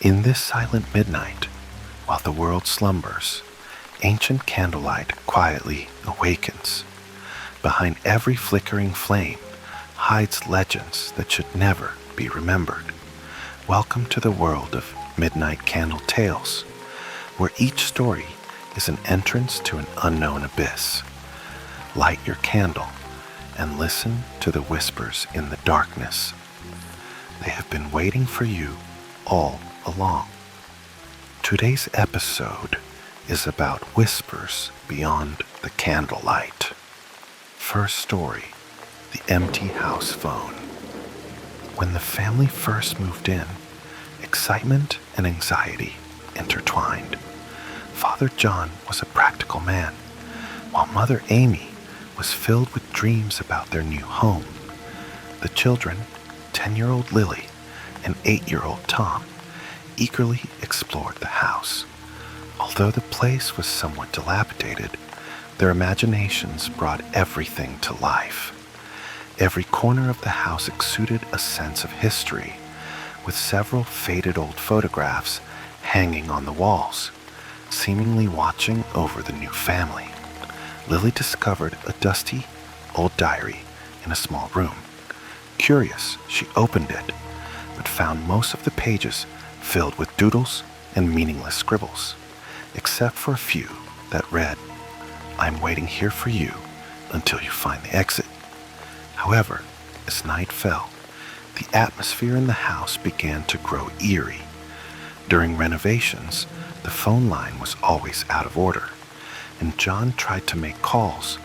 In this silent midnight, while the world slumbers, ancient candlelight quietly awakens. Behind every flickering flame hides legends that should never be remembered. Welcome to the world of Midnight Candle Tales, where each story is an entrance to an unknown abyss. Light your candle and listen to the whispers in the darkness. They have been waiting for you all along. Today's episode is about whispers beyond the candlelight. First story, the empty house phone. When the family first moved in, excitement and anxiety intertwined. Father John was a practical man, while Mother Amy was filled with dreams about their new home. The children, 10-year-old Lily and 8-year-old Tom, eagerly explored the house. Although the place was somewhat dilapidated, their imaginations brought everything to life. Every corner of the house exuded a sense of history, with several faded old photographs hanging on the walls, seemingly watching over the new family. Lily discovered a dusty old diary in a small room. Curious, she opened it, but found most of the pages filled with doodles and meaningless scribbles, except for a few that read, "I'm waiting here for you until you find the exit." However, as night fell, the atmosphere in the house began to grow eerie. During renovations, the phone line was always out of order, and John tried to make calls,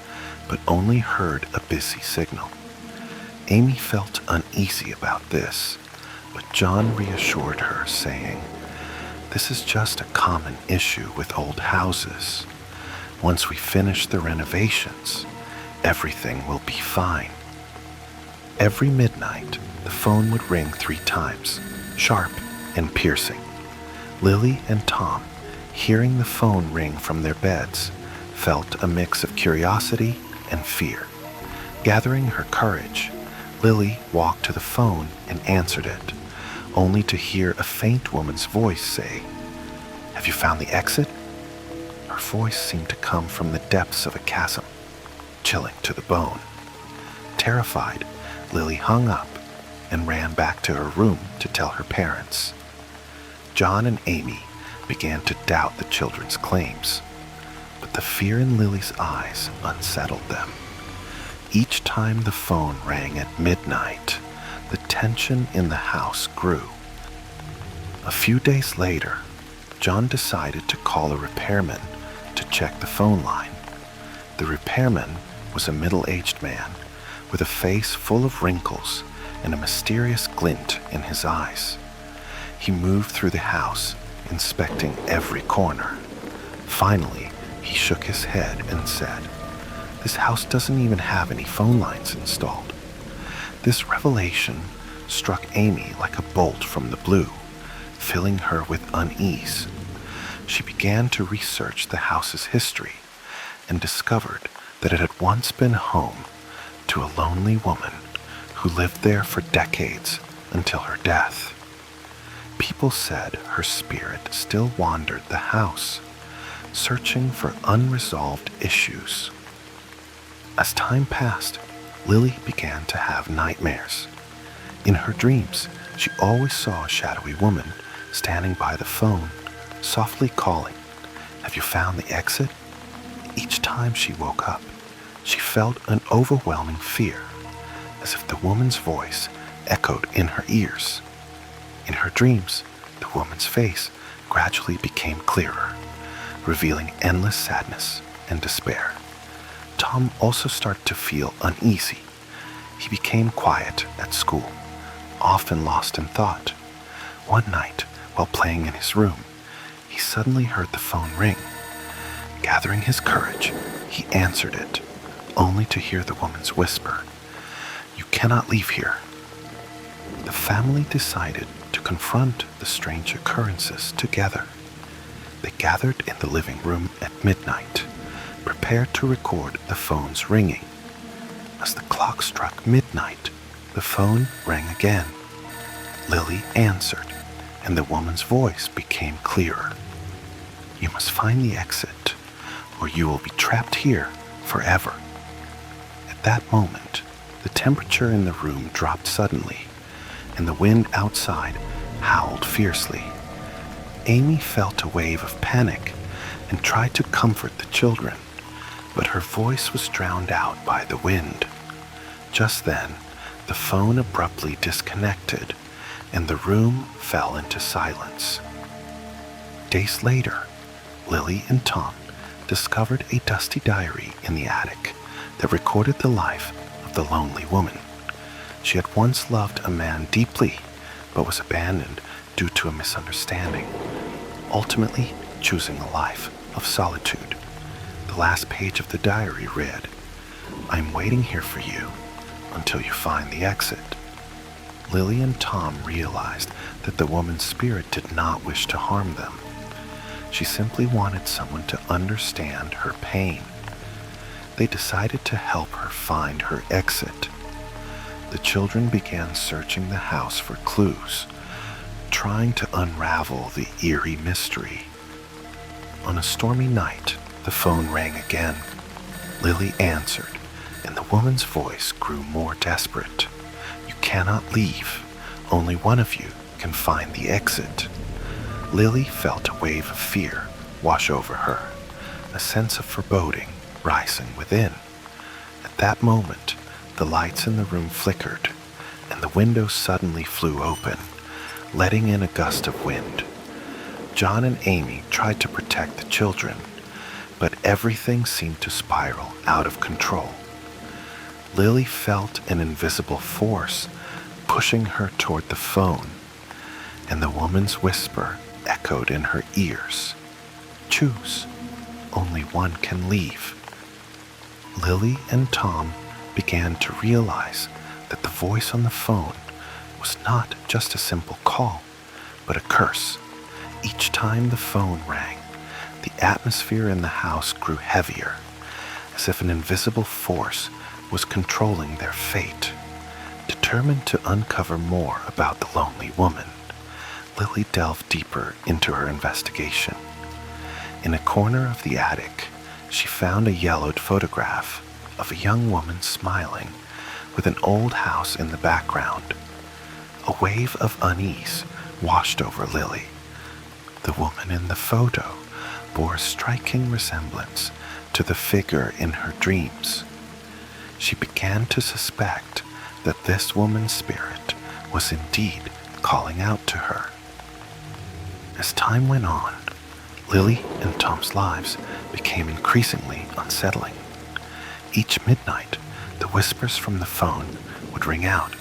but only heard a busy signal. Amy felt uneasy about this, but John reassured her, saying, "This is just a common issue with old houses. Once we finish the renovations, everything will be fine." Every midnight, the phone would ring 3 times, sharp and piercing. Lily and Tom, hearing the phone ring from their beds, felt a mix of curiosity and fear. Gathering her courage, Lily walked to the phone and answered it, only to hear a faint woman's voice say, "Have you found the exit?" Her voice seemed to come from the depths of a chasm, chilling to the bone. Terrified, Lily hung up and ran back to her room to tell her parents. John and Amy began to doubt the children's claims, but the fear in Lily's eyes unsettled them. Each time the phone rang at midnight, the tension in the house grew. A few days later, John decided to call a repairman to check the phone line. The repairman was a middle-aged man with a face full of wrinkles and a mysterious glint in his eyes. He moved through the house, inspecting every corner. Finally, he shook his head and said, "This house doesn't even have any phone lines installed." This revelation struck Amy like a bolt from the blue, filling her with unease. She began to research the house's history and discovered that it had once been home to a lonely woman who lived there for decades until her death. People said her spirit still wandered the house, searching for unresolved issues. As time passed, Lily began to have nightmares. In her dreams, she always saw a shadowy woman standing by the phone, softly calling, "Have you found the exit?" Each time she woke up, she felt an overwhelming fear, as if the woman's voice echoed in her ears. In her dreams, the woman's face gradually became clearer, revealing endless sadness and despair. Tom also started to feel uneasy. He became quiet at school, often lost in thought. One night, while playing in his room, he suddenly heard the phone ring. Gathering his courage, he answered it, only to hear the woman's whisper, "You cannot leave here." The family decided to confront the strange occurrences together. They gathered in the living room at midnight, prepared to record the phone's ringing. As the clock struck midnight, the phone rang again. Lily answered, and the woman's voice became clearer. "You must find the exit, or you will be trapped here forever." At that moment, the temperature in the room dropped suddenly, and the wind outside howled fiercely. Amy felt a wave of panic and tried to comfort the children, but her voice was drowned out by the wind. Just then, the phone abruptly disconnected, and the room fell into silence. Days later, Lily and Tom discovered a dusty diary in the attic that recorded the life of the lonely woman. She had once loved a man deeply, but was abandoned due to a misunderstanding, ultimately choosing a life of solitude. The last page of the diary read, "I'm waiting here for you until you find the exit." Lily and Tom realized that the woman's spirit did not wish to harm them. She simply wanted someone to understand her pain. They decided to help her find her exit. The children began searching the house for clues, trying to unravel the eerie mystery. On a stormy night, the phone rang again. Lily answered, and the woman's voice grew more desperate. "You cannot leave. Only one of you can find the exit." Lily felt a wave of fear wash over her, a sense of foreboding rising within. At that moment, the lights in the room flickered, and the window suddenly flew open, letting in a gust of wind. John and Amy tried to protect the children, but everything seemed to spiral out of control. Lily felt an invisible force pushing her toward the phone, and the woman's whisper echoed in her ears. "Choose. Only one can leave." Lily and Tom began to realize that the voice on the phone was not just a simple call, but a curse. Each time the phone rang, the atmosphere in the house grew heavier, as if an invisible force was controlling their fate. Determined to uncover more about the lonely woman, Lily delved deeper into her investigation. In a corner of the attic, she found a yellowed photograph of a young woman smiling, with an old house in the background. A wave of unease washed over Lily. The woman in the photo bore a striking resemblance to the figure in her dreams. She began to suspect that this woman's spirit was indeed calling out to her. As time went on, Lily and Tom's lives became increasingly unsettling. Each midnight, the whispers from the phone would ring out,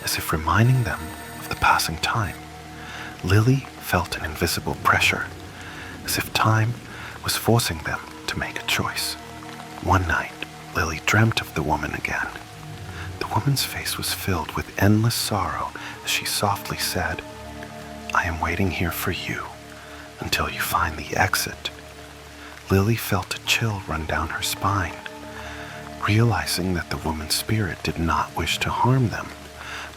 as if reminding them of the passing time. Lily felt an invisible pressure, as if time was forcing them to make a choice. One night, Lily dreamt of the woman again. The woman's face was filled with endless sorrow as she softly said, "I am waiting here for you until you find the exit." Lily felt a chill run down her spine, realizing that the woman's spirit did not wish to harm them,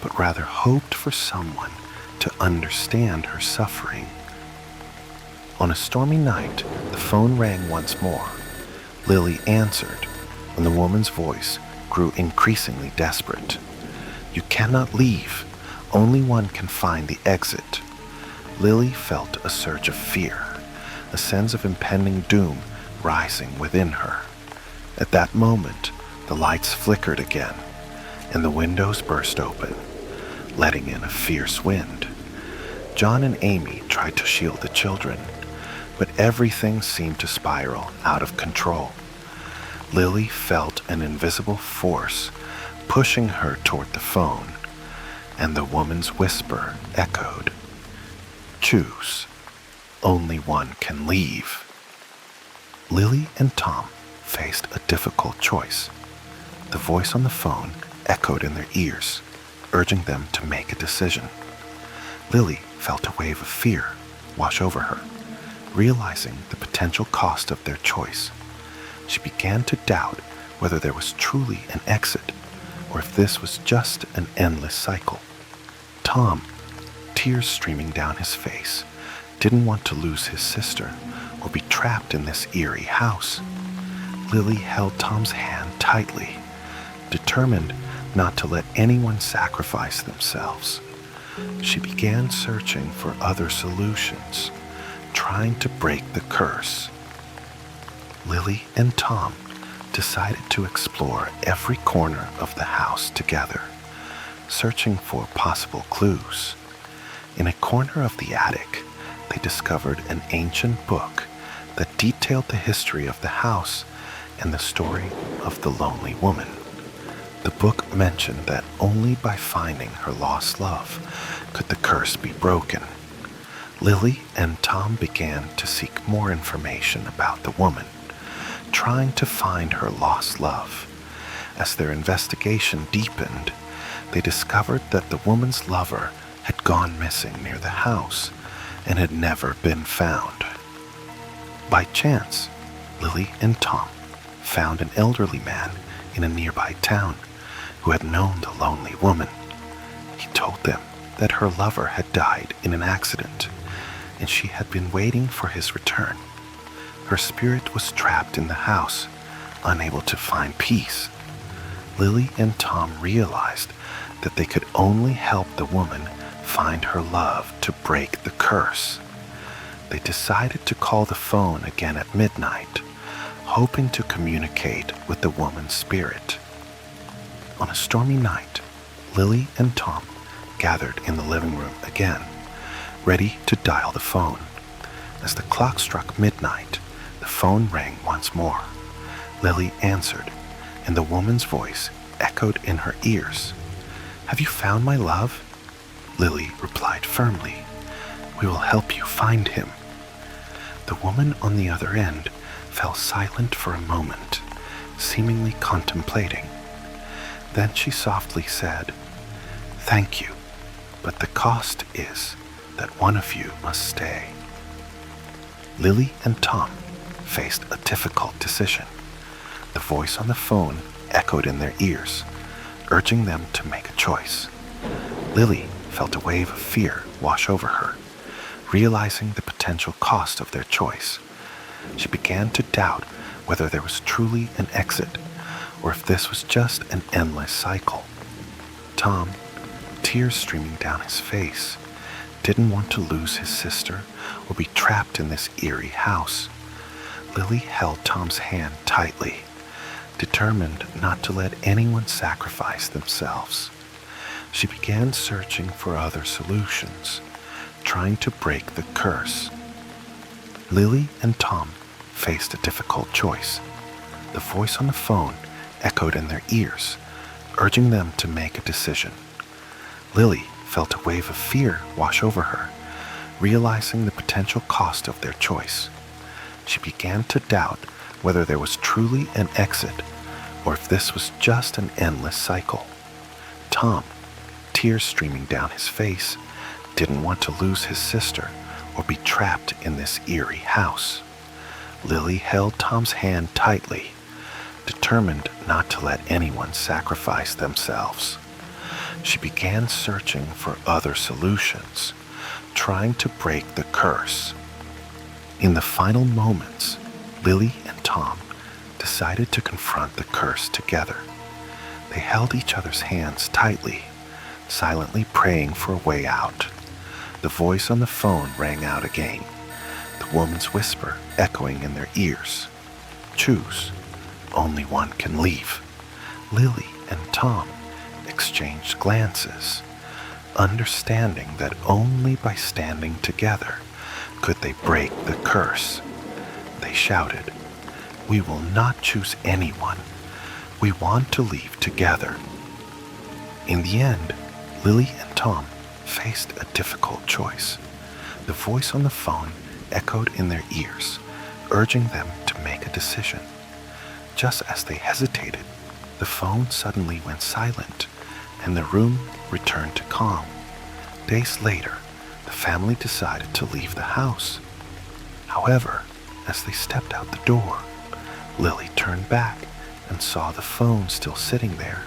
but rather hoped for someone to understand her suffering. On a stormy night, the phone rang once more. Lily answered, and the woman's voice grew increasingly desperate. "You cannot leave. Only one can find the exit." Lily felt a surge of fear, a sense of impending doom rising within her. At that moment, the lights flickered again, and the windows burst open, letting in a fierce wind. John and Amy tried to shield the children, but everything seemed to spiral out of control. Lily felt an invisible force pushing her toward the phone, and the woman's whisper echoed, "Choose. Only one can leave." Lily and Tom faced a difficult choice. The voice on the phone echoed in their ears, urging them to make a decision. Lily felt a wave of fear wash over her, realizing the potential cost of their choice. She began to doubt whether there was truly an exit, or if this was just an endless cycle. Tom, tears streaming down his face, didn't want to lose his sister or be trapped in this eerie house. Lily held Tom's hand tightly, determined not to let anyone sacrifice themselves. She began searching for other solutions, trying to break the curse. Lily and Tom decided to explore every corner of the house together, searching for possible clues. In a corner of the attic, they discovered an ancient book that detailed the history of the house and the story of the lonely woman. The book mentioned that only by finding her lost love could the curse be broken. Lily and Tom began to seek more information about the woman, trying to find her lost love. As their investigation deepened, they discovered that the woman's lover had gone missing near the house and had never been found. By chance, Lily and Tom found an elderly man in a nearby town who had known the lonely woman. He told them that her lover had died in an accident, and she had been waiting for his return. Her spirit was trapped in the house, unable to find peace. Lily and Tom realized that they could only help the woman find her love to break the curse. They decided to call the phone again at midnight, hoping to communicate with the woman's spirit. On a stormy night, Lily and Tom gathered in the living room again, ready to dial the phone. As the clock struck midnight, the phone rang once more. Lily answered, and the woman's voice echoed in her ears. "Have you found my love?" Lily replied firmly, "We will help you find him." The woman on the other end fell silent for a moment, seemingly contemplating. Then she softly said, "Thank you, but the cost is that one of you must stay." Lily and Tom faced a difficult decision. The voice on the phone echoed in their ears, urging them to make a choice. Lily felt a wave of fear wash over her, realizing the potential cost of their choice. She began to doubt whether there was truly an exit, or if this was just an endless cycle. Tom, tears streaming down his face, didn't want to lose his sister or be trapped in this eerie house. Lily held Tom's hand tightly, determined not to let anyone sacrifice themselves. She began searching for other solutions, trying to break the curse. Lily and Tom faced a difficult choice. The voice on the phone echoed in their ears, urging them to make a decision. Lily felt a wave of fear wash over her, realizing the potential cost of their choice. She began to doubt whether there was truly an exit, or if this was just an endless cycle. Tom, tears streaming down his face, didn't want to lose his sister or be trapped in this eerie house. Lily held Tom's hand tightly, determined not to let anyone sacrifice themselves. She began searching for other solutions, trying to break the curse. In the final moments, Lily and Tom decided to confront the curse together. They held each other's hands tightly, silently praying for a way out. The voice on the phone rang out again, the woman's whisper echoing in their ears. "Choose. Only one can leave." Lily and Tom exchanged glances, understanding that only by standing together could they break the curse. They shouted, "We will not choose anyone. We want to leave together." In the end, Lily and Tom faced a difficult choice. The voice on the phone echoed in their ears, urging them to make a decision. Just as they hesitated, the phone suddenly went silent, and the room returned to calm. Days later, the family decided to leave the house. However, as they stepped out the door, Lily turned back and saw the phone still sitting there,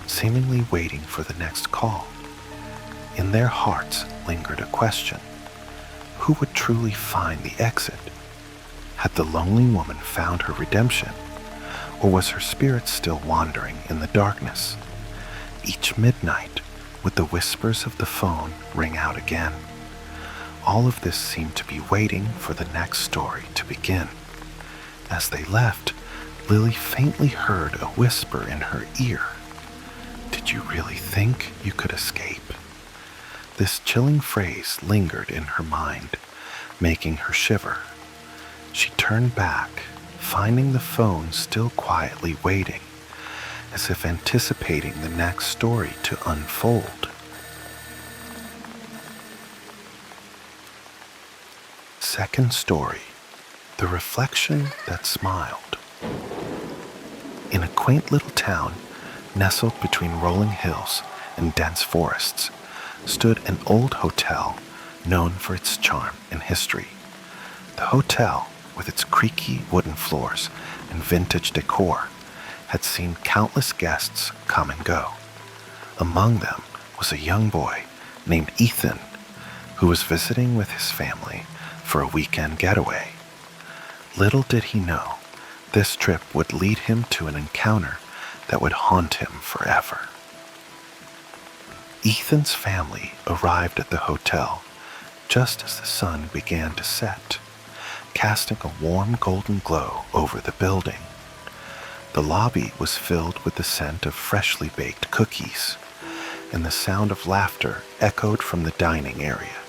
seemingly waiting for the next call. In their hearts, lingered a question. Who would truly find the exit? Had the lonely woman found her redemption, or was her spirit still wandering in the darkness? Each midnight, would the whispers of the phone ring out again? All of this seemed to be waiting for the next story to begin. As they left, Lily faintly heard a whisper in her ear. "Did you really think you could escape?" This chilling phrase lingered in her mind, making her shiver. She turned back, finding the phone still quietly waiting, as if anticipating the next story to unfold. Second story, The Reflection That Smiled. In a quaint little town, nestled between rolling hills and dense forests, stood an old hotel known for its charm and history. The hotel, with its creaky wooden floors and vintage decor, had seen countless guests come and go. Among them was a young boy named Ethan, who was visiting with his family for a weekend getaway. Little did he know, this trip would lead him to an encounter that would haunt him forever. Ethan's family arrived at the hotel just as the sun began to set, casting a warm golden glow over the building. The lobby was filled with the scent of freshly baked cookies, and the sound of laughter echoed from the dining area.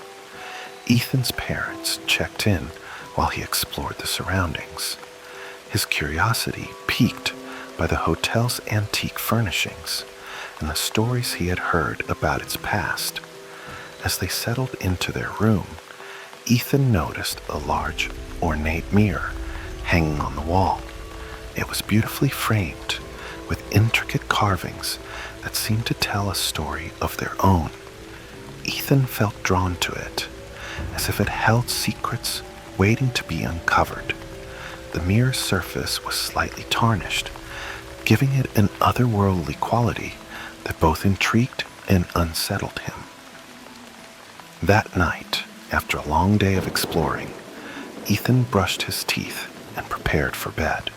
Ethan's parents checked in while he explored the surroundings, his curiosity piqued by the hotel's antique furnishings and the stories he had heard about its past. As they settled into their room, Ethan noticed a large, ornate mirror hanging on the wall. It was beautifully framed with intricate carvings that seemed to tell a story of their own. Ethan felt drawn to it, as if it held secrets waiting to be uncovered. The mirror's surface was slightly tarnished, giving it an otherworldly quality that both intrigued and unsettled him. That night, after a long day of exploring, Ethan brushed his teeth and prepared for bed.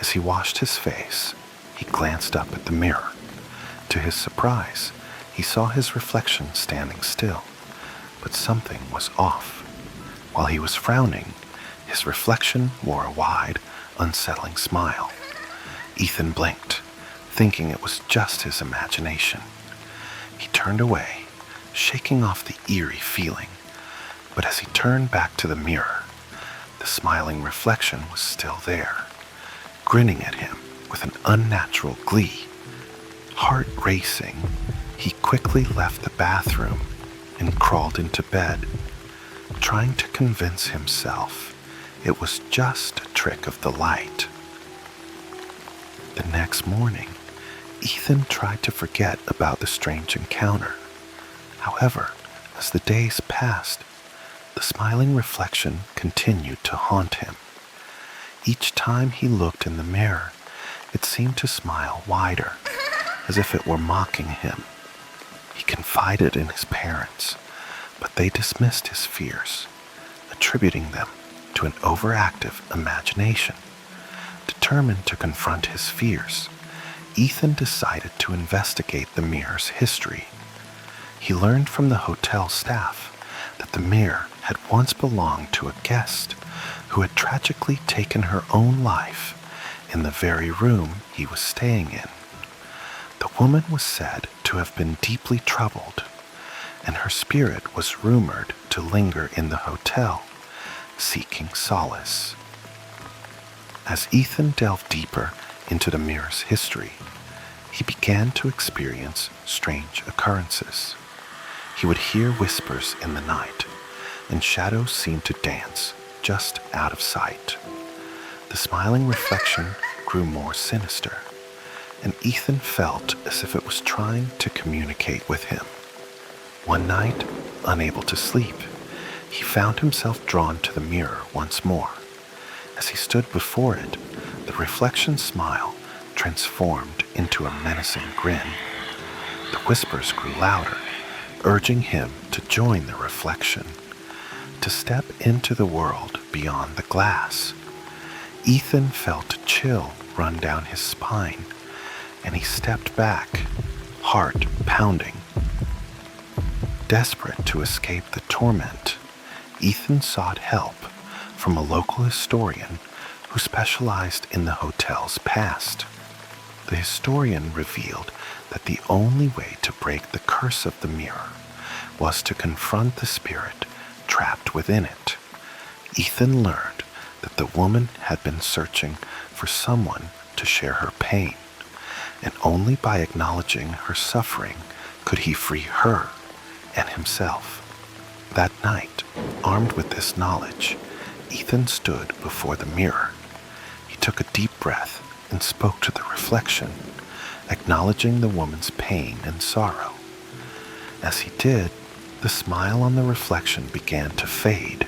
As he washed his face, he glanced up at the mirror. To his surprise, he saw his reflection standing still, but something was off. While he was frowning, his reflection wore a wide, unsettling smile. Ethan blinked, thinking it was just his imagination. He turned away, shaking off the eerie feeling, but as he turned back to the mirror, the smiling reflection was still there, grinning at him with an unnatural glee. Heart racing, he quickly left the bathroom and crawled into bed, trying to convince himself it was just a trick of the light. The next morning, Ethan tried to forget about the strange encounter. However, as the days passed, the smiling reflection continued to haunt him. Each time he looked in the mirror, it seemed to smile wider, as if it were mocking him. He confided in his parents, but they dismissed his fears, attributing them to an overactive imagination. Determined to confront his fears, Ethan decided to investigate the mirror's history. He learned from the hotel staff that the mirror had once belonged to a guest who had tragically taken her own life in the very room he was staying in. The woman was said to have been deeply troubled, and her spirit was rumored to linger in the hotel, seeking solace. As Ethan delved deeper into the mirror's history, he began to experience strange occurrences. He would hear whispers in the night, and shadows seemed to dance just out of sight. The smiling reflection grew more sinister, and Ethan felt as if it was trying to communicate with him. One night, unable to sleep, he found himself drawn to the mirror once more. As he stood before it, the reflection's smile transformed into a menacing grin. The whispers grew louder, urging him to join the reflection, to step into the world beyond the glass. Ethan felt a chill run down his spine, and he stepped back, heart pounding. Desperate to escape the torment, Ethan sought help from a local historian who specialized in the hotel's past. The historian revealed that the only way to break the curse of the mirror was to confront the spirit trapped within it. Ethan learned that the woman had been searching for someone to share her pain, and only by acknowledging her suffering could he free her and himself. That night, armed with this knowledge, Ethan stood before the mirror. He took a deep breath and spoke to the reflection, acknowledging the woman's pain and sorrow. As he did, the smile on the reflection began to fade,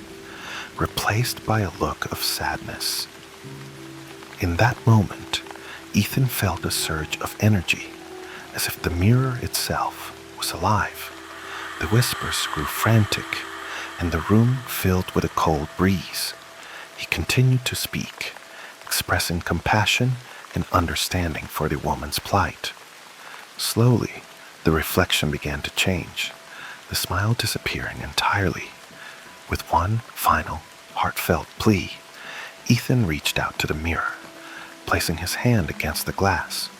replaced by a look of sadness. In that moment, Ethan felt a surge of energy, as if the mirror itself was alive. The whispers grew frantic, and the room filled with a cold breeze. He continued to speak, expressing compassion and understanding for the woman's plight. Slowly, the reflection began to change, the smile disappearing entirely. With one final, heartfelt plea, Ethan reached out to the mirror, placing his hand against the glass.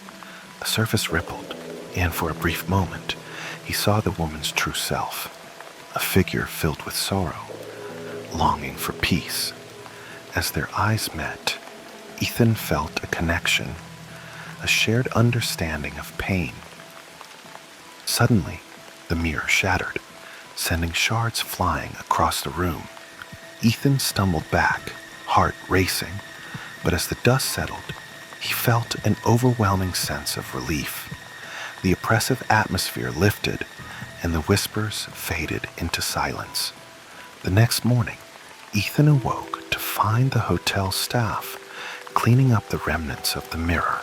The surface rippled, and for a brief moment, he saw the woman's true self, a figure filled with sorrow, longing for peace. As their eyes met, Ethan felt a connection, a shared understanding of pain. Suddenly, the mirror shattered, sending shards flying across the room. Ethan stumbled back, heart racing, but as the dust settled, he felt an overwhelming sense of relief. The oppressive atmosphere lifted, and the whispers faded into silence. The next morning, Ethan awoke to find the hotel staff cleaning up the remnants of the mirror.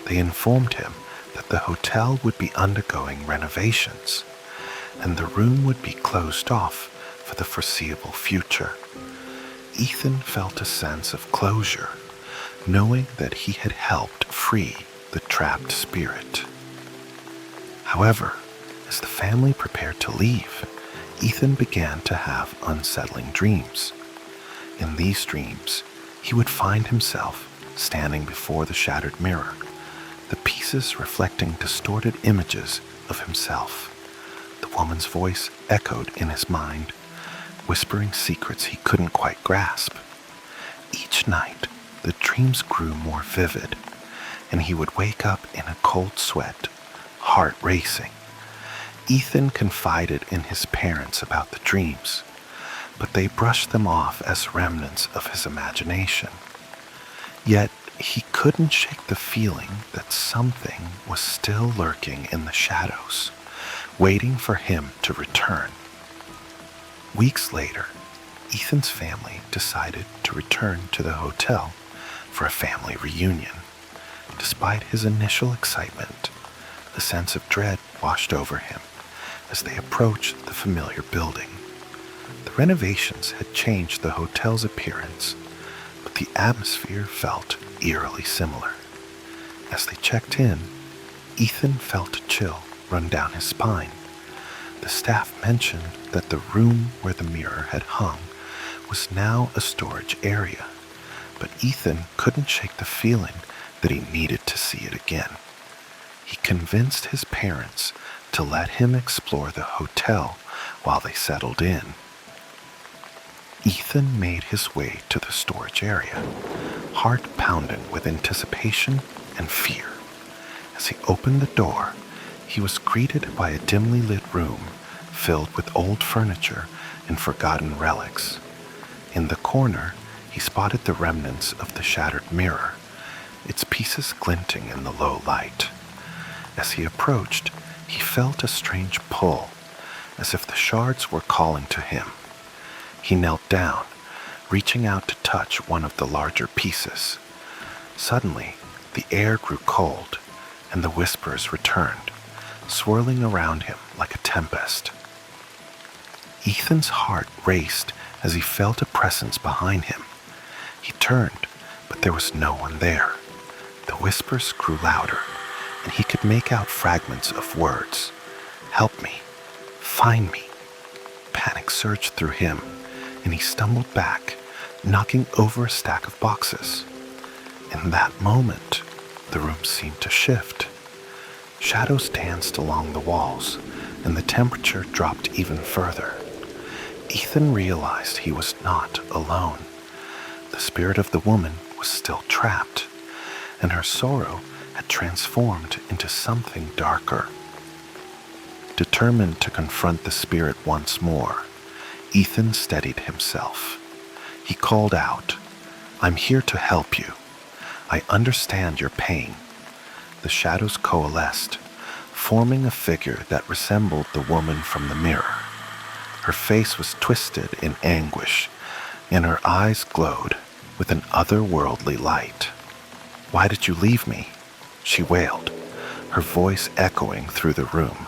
They informed him that the hotel would be undergoing renovations, and the room would be closed off for the foreseeable future. Ethan felt a sense of closure, knowing that he had helped free the trapped spirit. However, as the family prepared to leave, Ethan began to have unsettling dreams. In these dreams, he would find himself standing before the shattered mirror, the pieces reflecting distorted images of himself. The woman's voice echoed in his mind, whispering secrets he couldn't quite grasp. Each night, the dreams grew more vivid, and he would wake up in a cold sweat, heart racing. Ethan confided in his parents about the dreams, but they brushed them off as remnants of his imagination. Yet he couldn't shake the feeling that something was still lurking in the shadows, waiting for him to return. Weeks later, Ethan's family decided to return to the hotel for a family reunion. Despite his initial excitement, a sense of dread washed over him as they approached the familiar building. The renovations had changed the hotel's appearance, but the atmosphere felt eerily similar. As they checked in, Ethan felt a chill run down his spine. The staff mentioned that the room where the mirror had hung was now a storage area, but Ethan couldn't shake the feeling that he needed to see it again. He convinced his parents to let him explore the hotel while they settled in. Ethan made his way to the storage area, heart pounding with anticipation and fear. As he opened the door, he was greeted by a dimly lit room filled with old furniture and forgotten relics. In the corner, he spotted the remnants of the shattered mirror, its pieces glinting in the low light. As he approached, he felt a strange pull, as if the shards were calling to him. He knelt down, reaching out to touch one of the larger pieces. Suddenly, the air grew cold, and the whispers returned, swirling around him like a tempest. Ethan's heart raced as he felt a presence behind him. He turned, but there was no one there. The whispers grew louder, and he could make out fragments of words. "Help me. Find me." Panic surged through him, and he stumbled back, knocking over a stack of boxes. In that moment, the room seemed to shift. Shadows danced along the walls, and the temperature dropped even further. Ethan realized he was not alone. The spirit of the woman was still trapped, and her sorrow had transformed into something darker. Determined to confront the spirit once more, Ethan steadied himself. He called out, "I'm here to help you. I understand your pain." The shadows coalesced, forming a figure that resembled the woman from the mirror. Her face was twisted in anguish, and her eyes glowed with an otherworldly light. "Why did you leave me?" she wailed, her voice echoing through the room.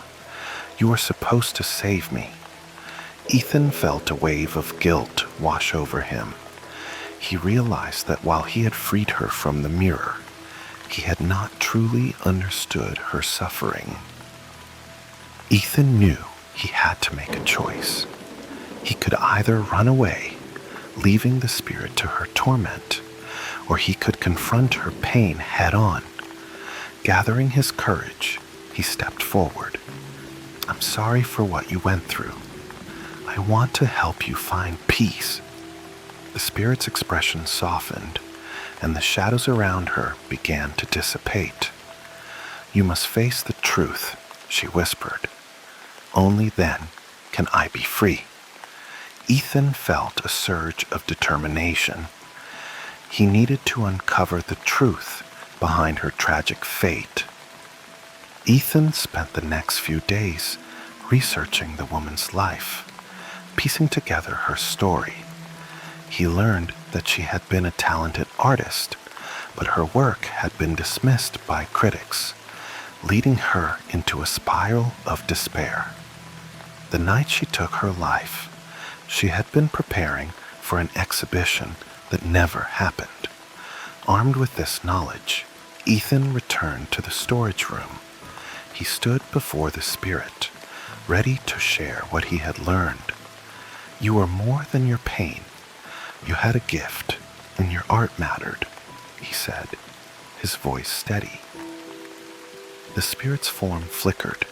"You were supposed to save me." Ethan felt a wave of guilt wash over him. He realized that while he had freed her from the mirror, he had not truly understood her suffering. Ethan knew he had to make a choice. He could either run away, leaving the spirit to her torment, or he could confront her pain head-on. Gathering his courage, he stepped forward. "I'm sorry for what you went through. I want to help you find peace." The spirit's expression softened, and the shadows around her began to dissipate. "You must face the truth," she whispered. "Only then can I be free." Ethan felt a surge of determination. He needed to uncover the truth behind her tragic fate. Ethan spent the next few days researching the woman's life, piecing together her story. He learned that she had been a talented artist, but her work had been dismissed by critics, leading her into a spiral of despair. The night she took her life, she had been preparing for an exhibition that never happened. Armed with this knowledge, Ethan returned to the storage room. He stood before the spirit, ready to share what he had learned. "You were more than your pain. You had a gift, and your art mattered," he said, his voice steady. The spirit's form flickered,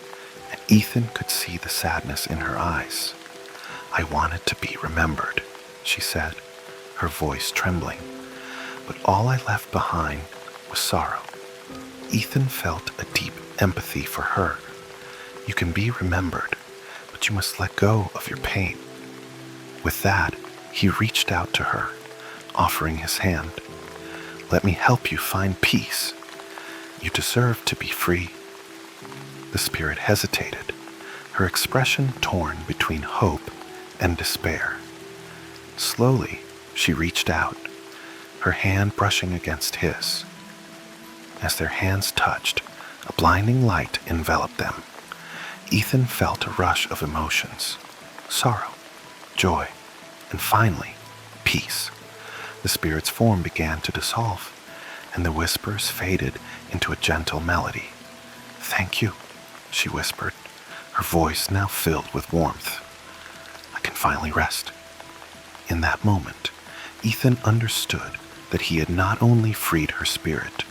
and Ethan could see the sadness in her eyes. "I wanted to be remembered," she said, her voice trembling. "But all I left behind was sorrow." Ethan felt a deep empathy for her. "You can be remembered, but you must let go of your pain." With that, he reached out to her, offering his hand. "Let me help you find peace. You deserve to be free." The spirit hesitated, her expression torn between hope and despair. Slowly, she reached out, her hand brushing against his. As their hands touched, a blinding light enveloped them. Ethan felt a rush of emotions: sorrow, joy, and finally, peace. The spirit's form began to dissolve, and the whispers faded into a gentle melody. "Thank you," she whispered, her voice now filled with warmth. "I can finally rest." In that moment, Ethan understood that he had not only freed her spirit,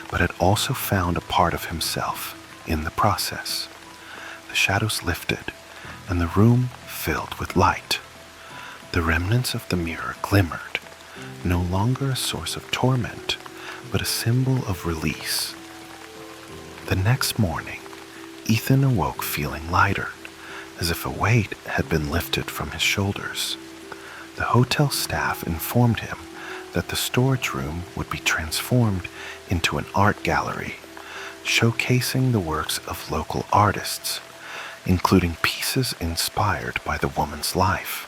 but had also found a part of himself in the process. The shadows lifted, and the room filled with light. The remnants of the mirror glimmered, no longer a source of torment, but a symbol of release. The next morning, Ethan awoke feeling lighter, as if a weight had been lifted from his shoulders. The hotel staff informed him that the storage room would be transformed into an art gallery, showcasing the works of local artists, including pieces inspired by the woman's life.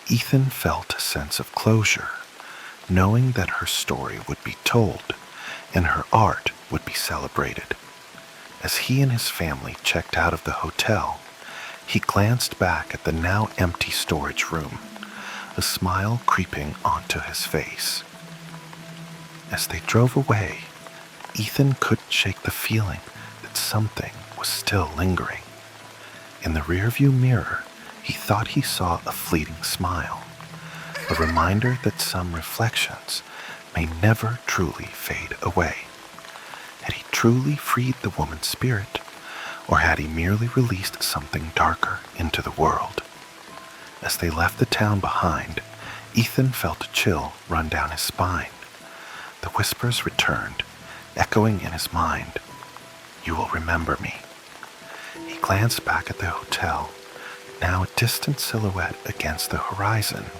Ethan felt a sense of closure, knowing that her story would be told and her art would be celebrated. As he and his family checked out of the hotel, he glanced back at the now empty storage room, a smile creeping onto his face. As they drove away, Ethan couldn't shake the feeling that something was still lingering. In the rearview mirror, he thought he saw a fleeting smile, a reminder that some reflections may never truly fade away. Had he truly freed the woman's spirit, or had he merely released something darker into the world? As they left the town behind, Ethan felt a chill run down his spine. The whispers returned, echoing in his mind, "You will remember me." He glanced back at the hotel, now a distant silhouette against the horizon,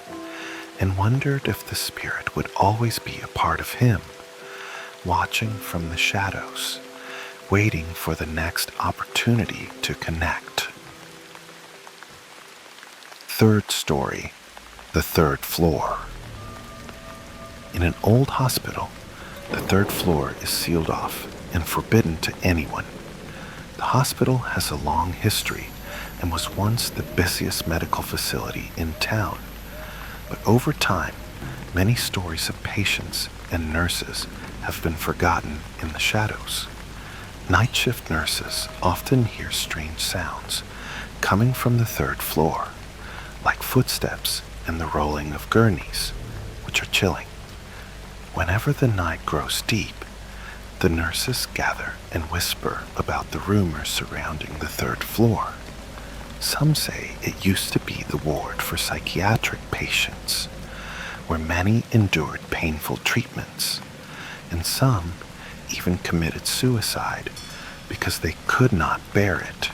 and wondered if the spirit would always be a part of him, watching from the shadows, waiting for the next opportunity to connect. Third story, the third floor. In an old hospital, the third floor is sealed off and forbidden to anyone. The hospital has a long history and was once the busiest medical facility in town. But over time, many stories of patients and nurses have been forgotten in the shadows. Night shift nurses often hear strange sounds coming from the third floor, like footsteps and the rolling of gurneys, which are chilling. Whenever the night grows deep, the nurses gather and whisper about the rumors surrounding the third floor. Some say it used to be the ward for psychiatric patients, where many endured painful treatments, and some even committed suicide because they could not bear it.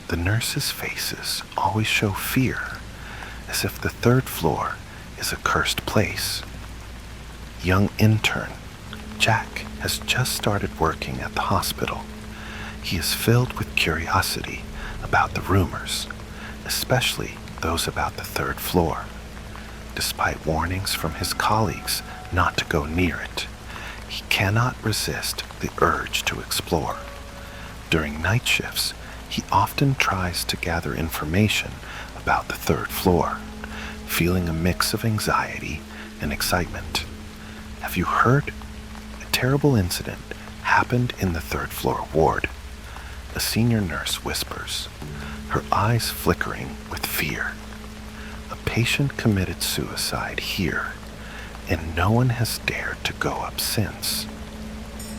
The nurses' faces always show fear, as if the third floor is a cursed place. Young intern Jack has just started working at the hospital. He is filled with curiosity about the rumors, especially those about the third floor. Despite warnings from his colleagues not to go near it, he cannot resist the urge to explore. During night shifts, he often tries to gather information about the third floor, feeling a mix of anxiety and excitement. Have you heard? A terrible incident happened in the third floor ward. A senior nurse whispers, her eyes flickering with fear. A patient committed suicide here, and no one has dared to go up since.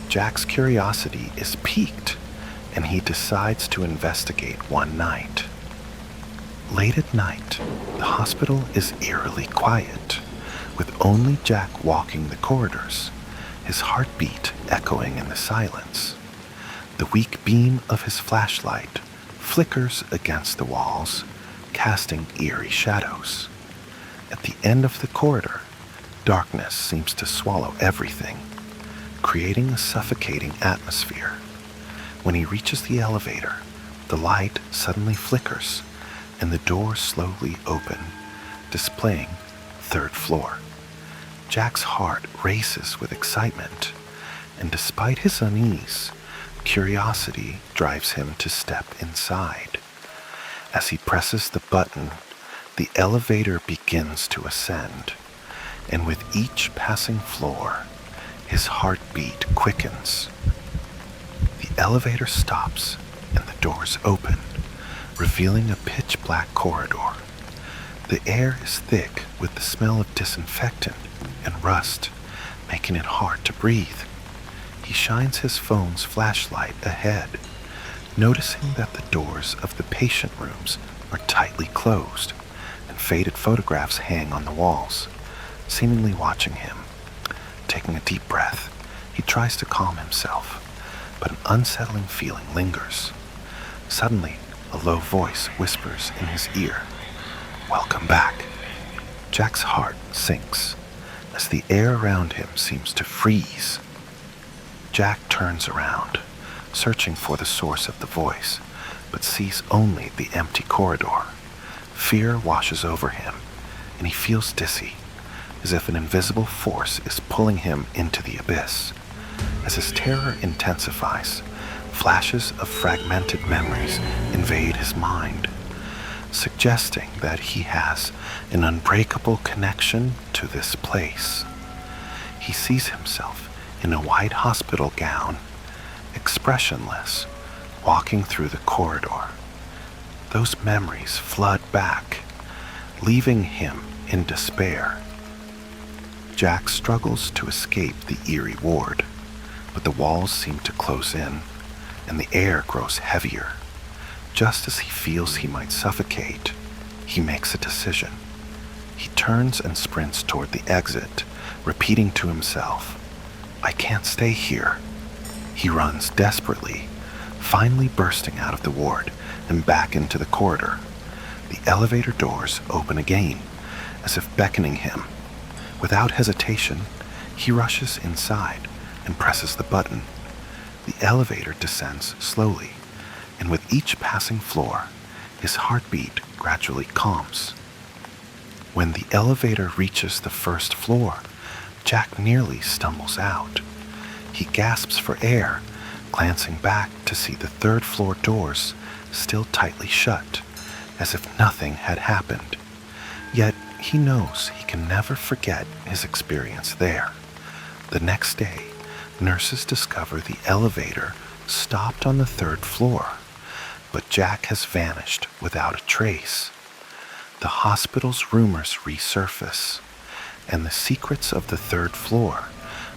Jack's curiosity is piqued, and he decides to investigate one night. Late at night, the hospital is eerily quiet, with only Jack walking the corridors, his heartbeat echoing in the silence. The weak beam of his flashlight flickers against the walls, casting eerie shadows. At the end of the corridor, darkness seems to swallow everything, creating a suffocating atmosphere. When he reaches the elevator, the light suddenly flickers, and the doors slowly open, displaying third floor. Jack's heart races with excitement, and despite his unease, curiosity drives him to step inside. As he presses the button, the elevator begins to ascend, and with each passing floor, his heartbeat quickens. The elevator stops, and the doors open, revealing a pitch-black corridor. The air is thick with the smell of disinfectant and rust, making it hard to breathe. He shines his phone's flashlight ahead, noticing that the doors of the patient rooms are tightly closed, and faded photographs hang on the walls, seemingly watching him. Taking a deep breath, he tries to calm himself, but an unsettling feeling lingers. Suddenly, a low voice whispers in his ear, "Welcome back." Jack's heart sinks as the air around him seems to freeze. Jack turns around, searching for the source of the voice, but sees only the empty corridor. Fear washes over him, and he feels dizzy, as if an invisible force is pulling him into the abyss. As his terror intensifies, Flashes of fragmented memories invade his mind, suggesting that he has an unbreakable connection to this place. He sees himself in a white hospital gown, expressionless, walking through the corridor. Those memories flood back, leaving him in despair. Jack struggles to escape the eerie ward, but the walls seem to close in, and the air grows heavier. Just as he feels he might suffocate, he makes a decision. He turns and sprints toward the exit, repeating to himself, "I can't stay here." He runs desperately, finally bursting out of the ward and back into the corridor. The elevator doors open again, as if beckoning him. Without hesitation, he rushes inside and presses the button. The elevator descends slowly, and with each passing floor, his heartbeat gradually calms. When the elevator reaches the first floor, Jack nearly stumbles out. He gasps for air, glancing back to see the third floor doors still tightly shut, as if nothing had happened. Yet he knows he can never forget his experience there. The next day, nurses discover the elevator stopped on the third floor, but Jack has vanished without a trace. The hospital's rumors resurface, and the secrets of the third floor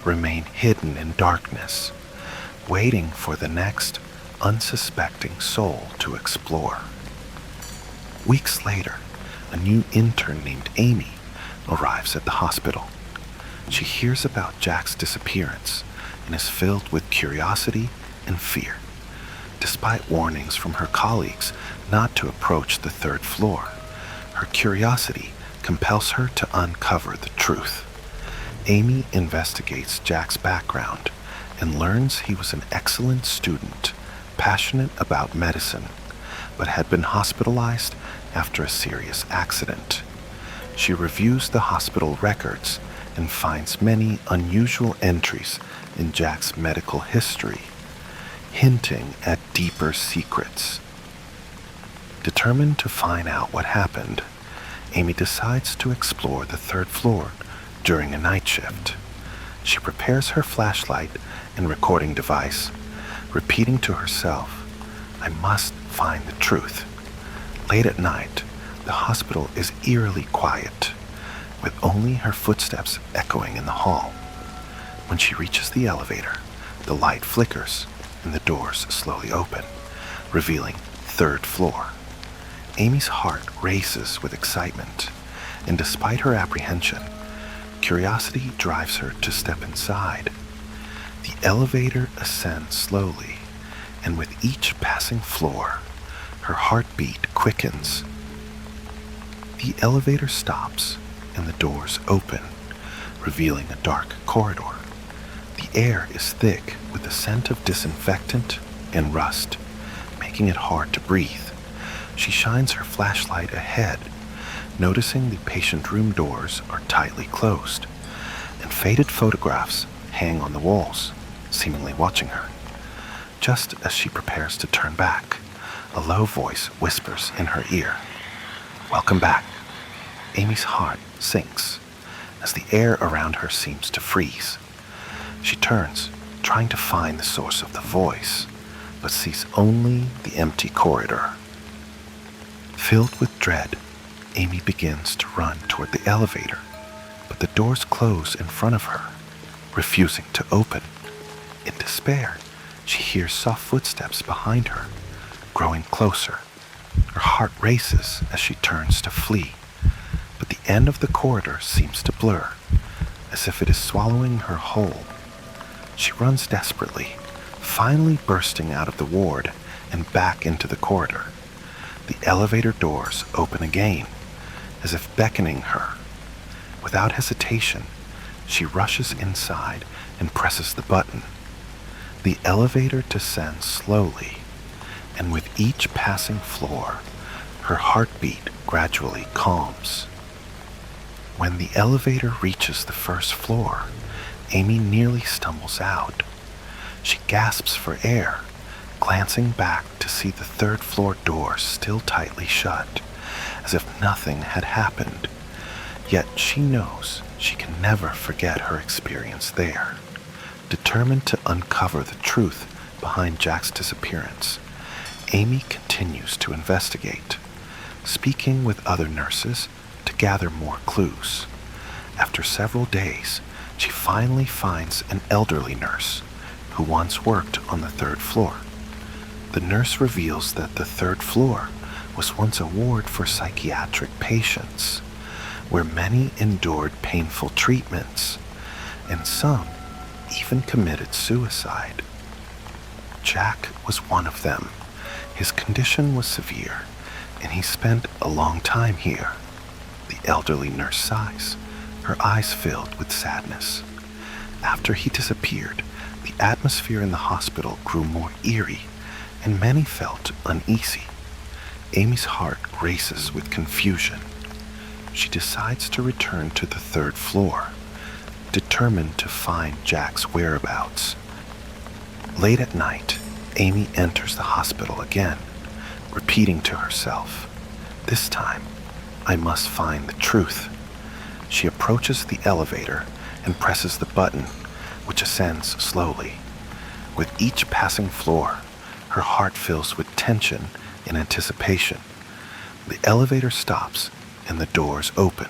remain hidden in darkness, waiting for the next unsuspecting soul to explore. Weeks later, a new intern named Amy arrives at the hospital. She hears about Jack's disappearance and is filled with curiosity and fear. Despite warnings from her colleagues not to approach the third floor, her curiosity compels her to uncover the truth. Amy investigates Jack's background and learns he was an excellent student, passionate about medicine, but had been hospitalized after a serious accident. She reviews the hospital records and finds many unusual entries in Jack's medical history, hinting at deeper secrets. Determined to find out what happened, Amy decides to explore the third floor during a night shift. She prepares her flashlight and recording device, repeating to herself, "I must find the truth." Late at night, the hospital is eerily quiet, with only her footsteps echoing in the hall. When she reaches the elevator, the light flickers and the doors slowly open, revealing third floor. Amy's heart races with excitement, and despite her apprehension, curiosity drives her to step inside. The elevator ascends slowly, and with each passing floor, her heartbeat quickens. The elevator stops, and the doors open, revealing a dark corridor. The air is thick with the scent of disinfectant and rust, making it hard to breathe. She shines her flashlight ahead, noticing the patient room doors are tightly closed, and faded photographs hang on the walls, seemingly watching her. Just as she prepares to turn back, a low voice whispers in her ear, "Welcome back." Amy's heart sinks as the air around her seems to freeze. She turns, trying to find the source of the voice, but sees only the empty corridor. Filled with dread, Amy begins to run toward the elevator, but the doors close in front of her, refusing to open. In despair, she hears soft footsteps behind her, growing closer. Her heart races as she turns to flee, but the end of the corridor seems to blur, as if it is swallowing her whole. She runs desperately, finally bursting out of the ward and back into the corridor. The elevator doors open again, as if beckoning her. Without hesitation, she rushes inside and presses the button. The elevator descends slowly, and with each passing floor, her heartbeat gradually calms. When the elevator reaches the first floor, Amy nearly stumbles out. She gasps for air, glancing back to see the third-floor door still tightly shut, as if nothing had happened. Yet she knows she can never forget her experience there. Determined to uncover the truth behind Jack's disappearance, Amy continues to investigate, speaking with other nurses to gather more clues. After several days, she finally finds an elderly nurse who once worked on the third floor. The nurse reveals that the third floor was once a ward for psychiatric patients, where many endured painful treatments, and some even committed suicide. Jack was one of them. His condition was severe, and he spent a long time here. The elderly nurse sighs, her eyes filled with sadness. After he disappeared, the atmosphere in the hospital grew more eerie, and many felt uneasy. Amy's heart races with confusion. She decides to return to the third floor, determined to find Jack's whereabouts. Late at night, Amy enters the hospital again, repeating to herself, "This time, I must find the truth." She approaches the elevator and presses the button, which ascends slowly. With each passing floor, her heart fills with tension and anticipation. The elevator stops and the doors open,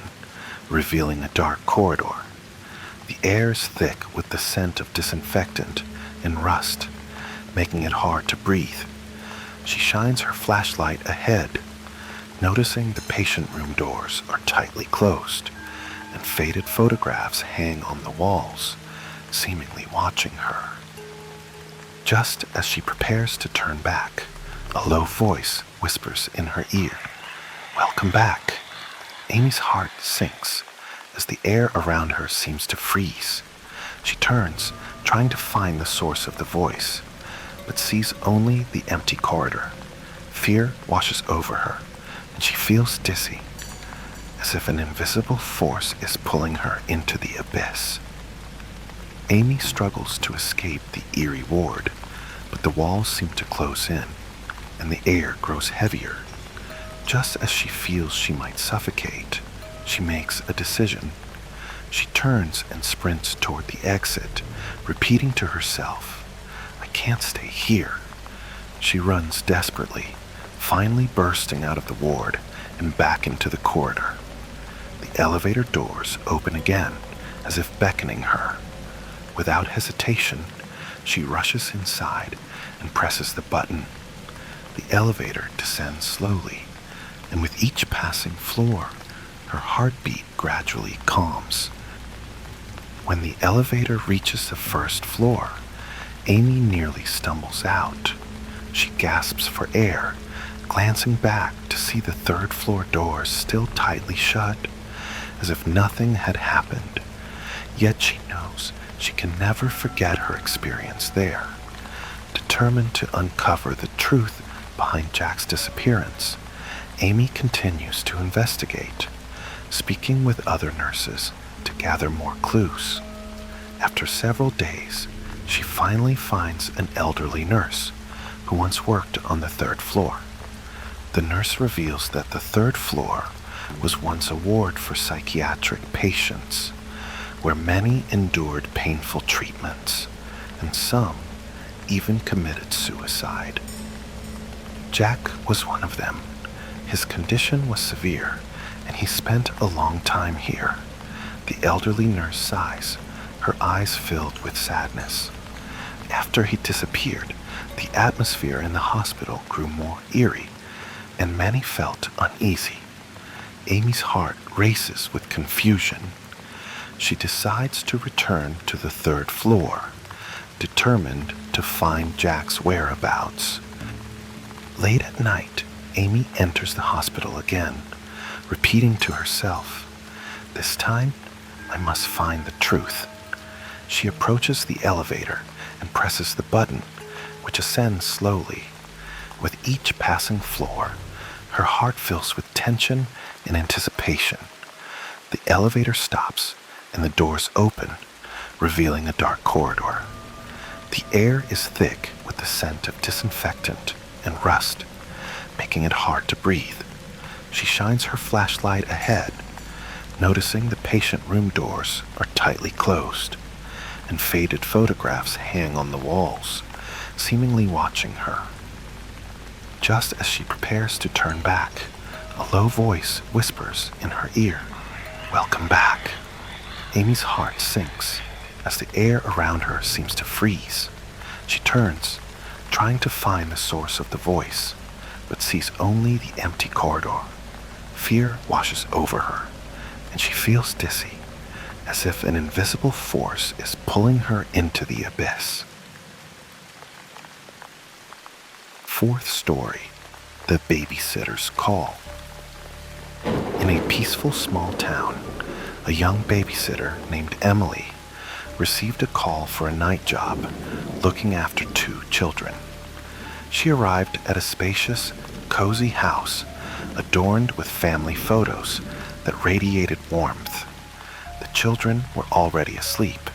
revealing a dark corridor. The air is thick with the scent of disinfectant and rust, making it hard to breathe. She shines her flashlight ahead, noticing the patient room doors are tightly closed, and faded photographs hang on the walls, seemingly watching her. Just as she prepares to turn back, a low voice whispers in her ear, "Welcome back." Amy's heart sinks as the air around her seems to freeze. She turns, trying to find the source of the voice, but sees only the empty corridor. Fear washes over her, and she feels dizzy, as if an invisible force is pulling her into the abyss. Amy struggles to escape the eerie ward, but the walls seem to close in, and the air grows heavier. Just as she feels she might suffocate, she makes a decision. She turns and sprints toward the exit, repeating to herself, "I can't stay here." She runs desperately, finally bursting out of the ward and back into the corridor. The elevator doors open again, as if beckoning her. Without hesitation, she rushes inside and presses the button. The elevator descends slowly, and with each passing floor, her heartbeat gradually calms. When the elevator reaches the first floor, Amy nearly stumbles out. She gasps for air, glancing back to see the third floor doors still tightly shut, as if nothing had happened. Yet she knows she can never forget her experience there. Determined to uncover the truth behind Jack's disappearance, Amy continues to investigate, speaking with other nurses to gather more clues. After several days, she finally finds an elderly nurse who once worked on the third floor. The nurse reveals that the third floor was once a ward for psychiatric patients, where many endured painful treatments, and some even committed suicide. Jack was one of them. His condition was severe, and he spent a long time here. The elderly nurse sighs, her eyes filled with sadness. After he disappeared, the atmosphere in the hospital grew more eerie, and many felt uneasy. Amy's heart races with confusion. She decides to return to the third floor, determined to find Jack's whereabouts. Late at night, Amy enters the hospital again, repeating to herself, "This time, I must find the truth." She approaches the elevator and presses the button, which ascends slowly. With each passing floor, her heart fills with tension and anticipation. The elevator stops and the doors open, revealing a dark corridor. The air is thick with the scent of disinfectant and rust, making it hard to breathe. She shines her flashlight ahead, noticing the patient room doors are tightly closed, and faded photographs hang on the walls, seemingly watching her. Just as she prepares to turn back, a low voice whispers in her ear, "Welcome back." Amy's heart sinks as the air around her seems to freeze. She turns, trying to find the source of the voice, but sees only the empty corridor. Fear washes over her, and she feels dizzy, as if an invisible force is pulling her into the abyss. Fourth story, The Babysitter's Call. In a peaceful small town, a young babysitter named Emily received a call for a night job looking after 2 children. She arrived at a spacious, cozy house adorned with family photos that radiated warmth. The children were already asleep,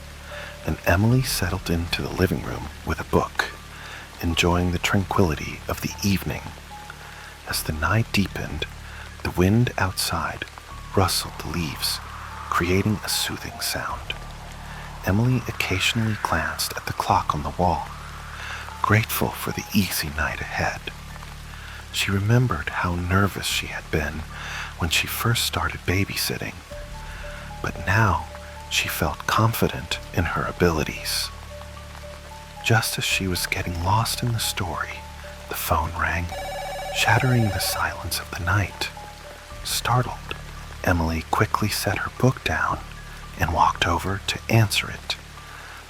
and Emily settled into the living room with a book, enjoying the tranquility of the evening. As the night deepened, the wind outside rustled the leaves, creating a soothing sound. Emily occasionally glanced at the clock on the wall, grateful for the easy night ahead. She remembered how nervous she had been when she first started babysitting, but now she felt confident in her abilities. Just as she was getting lost in the story, the phone rang, shattering the silence of the night. Startled, Emily quickly set her book down and walked over to answer it.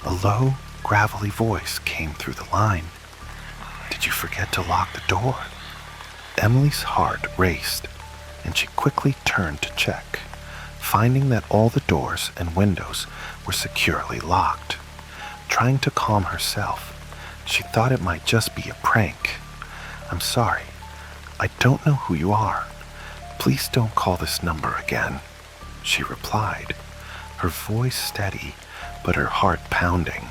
A low, gravelly voice came through the line. "Did you forget to lock the door?" Emily's heart raced, and she quickly turned to check, finding that all the doors and windows were securely locked. Trying to calm herself, she thought it might just be a prank. "I'm sorry. I don't know who you are. Please don't call this number again," she replied, her voice steady but her heart pounding.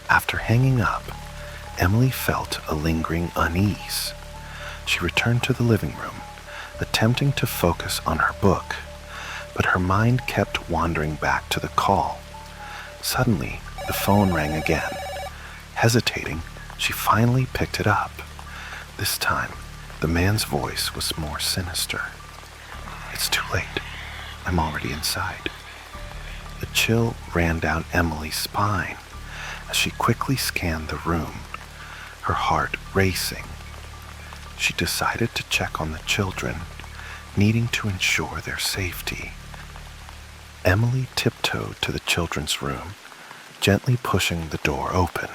After hanging up, Emily felt a lingering unease. She returned to the living room, attempting to focus on her book, but her mind kept wandering back to the call. Suddenly, the phone rang again. Hesitating, she finally picked it up. This time, the man's voice was more sinister. "It's too late. I'm already inside." A chill ran down Emily's spine as she quickly scanned the room, her heart racing. She decided to check on the children, needing to ensure their safety. Emily tiptoed to the children's room, gently pushing the door open.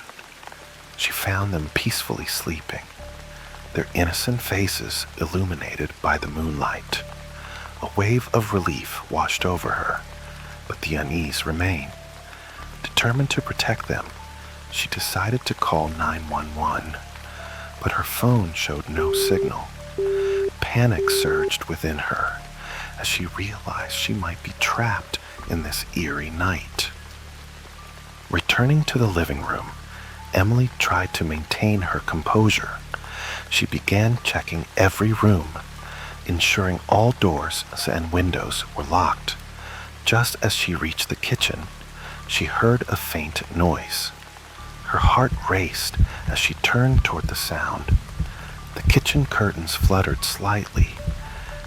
She found them peacefully sleeping, their innocent faces illuminated by the moonlight. A wave of relief washed over her, but the unease remained. Determined to protect them, she decided to call 911, but her phone showed no signal. Panic surged within her as she realized she might be trapped in this eerie night. Returning to the living room, Emily tried to maintain her composure. She began checking every room, ensuring all doors and windows were locked. Just as she reached the kitchen, she heard a faint noise. Her heart raced as she turned toward the sound. The kitchen curtains fluttered slightly,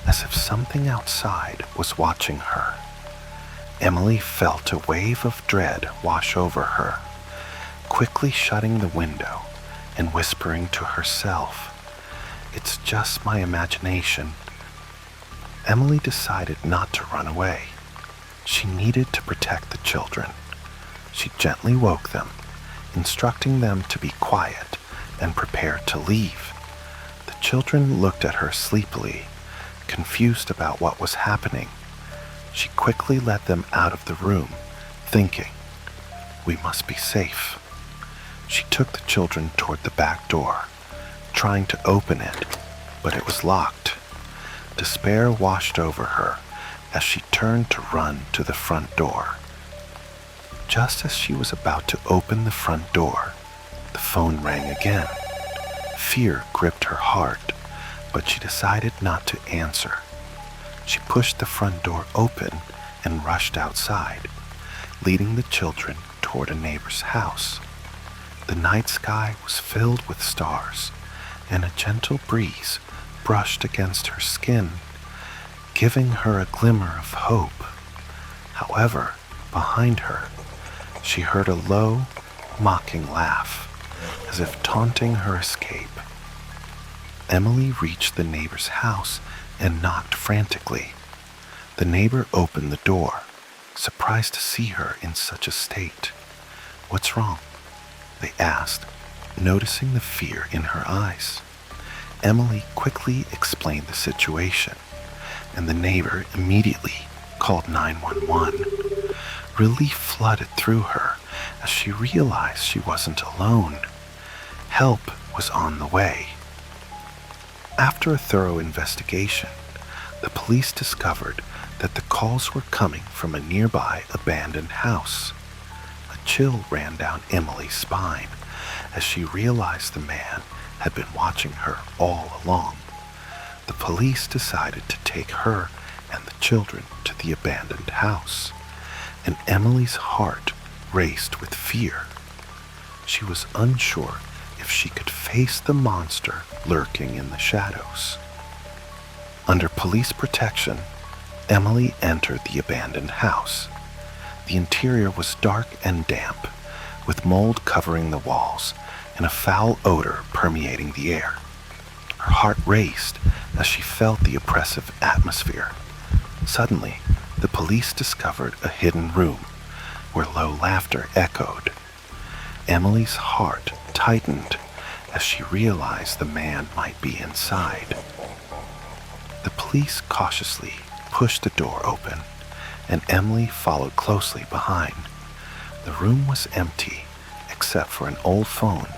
as if something outside was watching her. Emily felt a wave of dread wash over her, quickly shutting the window and whispering to herself, "It's just my imagination." Emily decided not to run away. She needed to protect the children. She gently woke them, instructing them to be quiet and prepare to leave. The children looked at her sleepily, confused about what was happening. She quickly let them out of the room, thinking, "We must be safe." She took the children toward the back door, trying to open it, but it was locked. Despair washed over her as she turned to run to the front door. Just as she was about to open the front door, The phone rang again. Fear gripped her heart, but she decided not to answer. She pushed the front door open and rushed outside, leading the children toward a neighbor's house. The night sky was filled with stars, and a gentle breeze brushed against her skin, giving her a glimmer of hope. However, behind her, she heard a low, mocking laugh, as if taunting her escape. Emily reached the neighbor's house and knocked frantically. The neighbor opened the door, surprised to see her in such a state. "What's wrong?" they asked, noticing the fear in her eyes. Emily quickly explained the situation, and the neighbor immediately called 911. Relief flooded through her as she realized she wasn't alone. Help was on the way. After a thorough investigation, the police discovered that the calls were coming from a nearby abandoned house. A chill ran down Emily's spine as she realized the man had been watching her all along. The police decided to take her and the children to the abandoned house, and Emily's heart raced with fear. She was unsure if she could face the monster lurking in the shadows. Under police protection, Emily entered the abandoned house. The interior was dark and damp, with mold covering the walls and a foul odor permeating the air. Her heart raced as she felt the oppressive atmosphere. Suddenly, the police discovered a hidden room where low laughter echoed. Emily's heart tightened as she realized the man might be inside. The police cautiously pushed the door open, and Emily followed closely behind. The room was empty, except for an old phone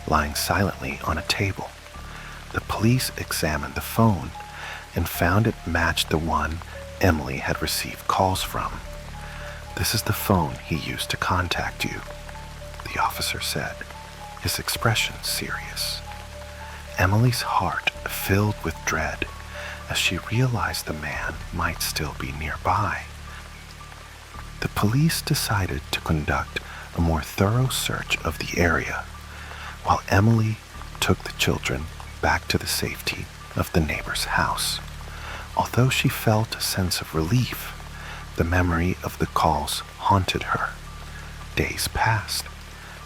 lying silently on a table. The police examined the phone and found it matched the one Emily had received calls from. "This is the phone he used to contact you," the officer said, his expression serious. Emily's heart filled with dread as she realized the man might still be nearby. The police decided to conduct a more thorough search of the area, while Emily took the children back to the safety of the neighbor's house. Although she felt a sense of relief, the memory of the calls haunted her. Days passed,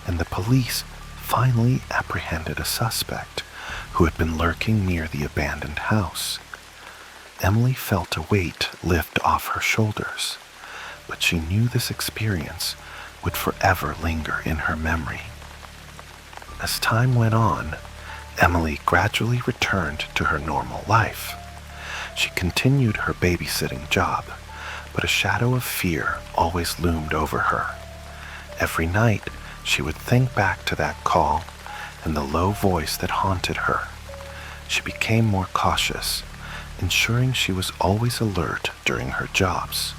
and the police finally apprehended a suspect who had been lurking near the abandoned house. Emily felt a weight lift off her shoulders, but she knew this experience would forever linger in her memory. As time went on, Emily gradually returned to her normal life. She continued her babysitting job, but a shadow of fear always loomed over her. Every night, she would think back to that call and the low voice that haunted her. She became more cautious, ensuring she was always alert during her jobs.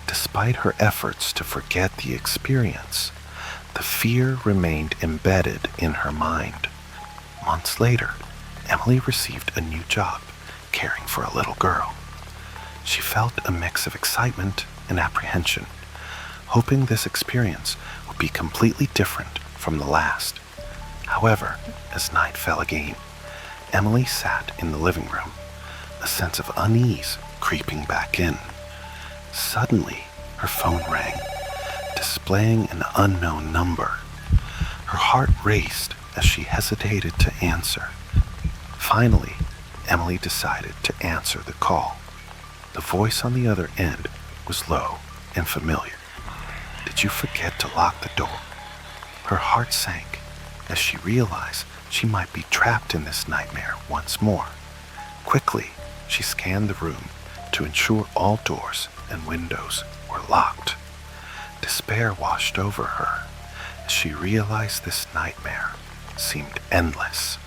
Despite her efforts to forget the experience, the fear remained embedded in her mind. Months later, Emily received a new job, caring for a little girl. She felt a mix of excitement and apprehension, hoping this experience would be completely different from the last. However, as night fell again, Emily sat in the living room, a sense of unease creeping back in. Suddenly, her phone rang, displaying an unknown number. Her heart raced as she hesitated to answer. Finally, Emily decided to answer the call. The voice on the other end was low and familiar. "Did you forget to lock the door?" Her heart sank as she realized she might be trapped in this nightmare once more. Quickly, she scanned the room to ensure all doors and windows were locked. Despair washed over her as she realized this nightmare seemed endless.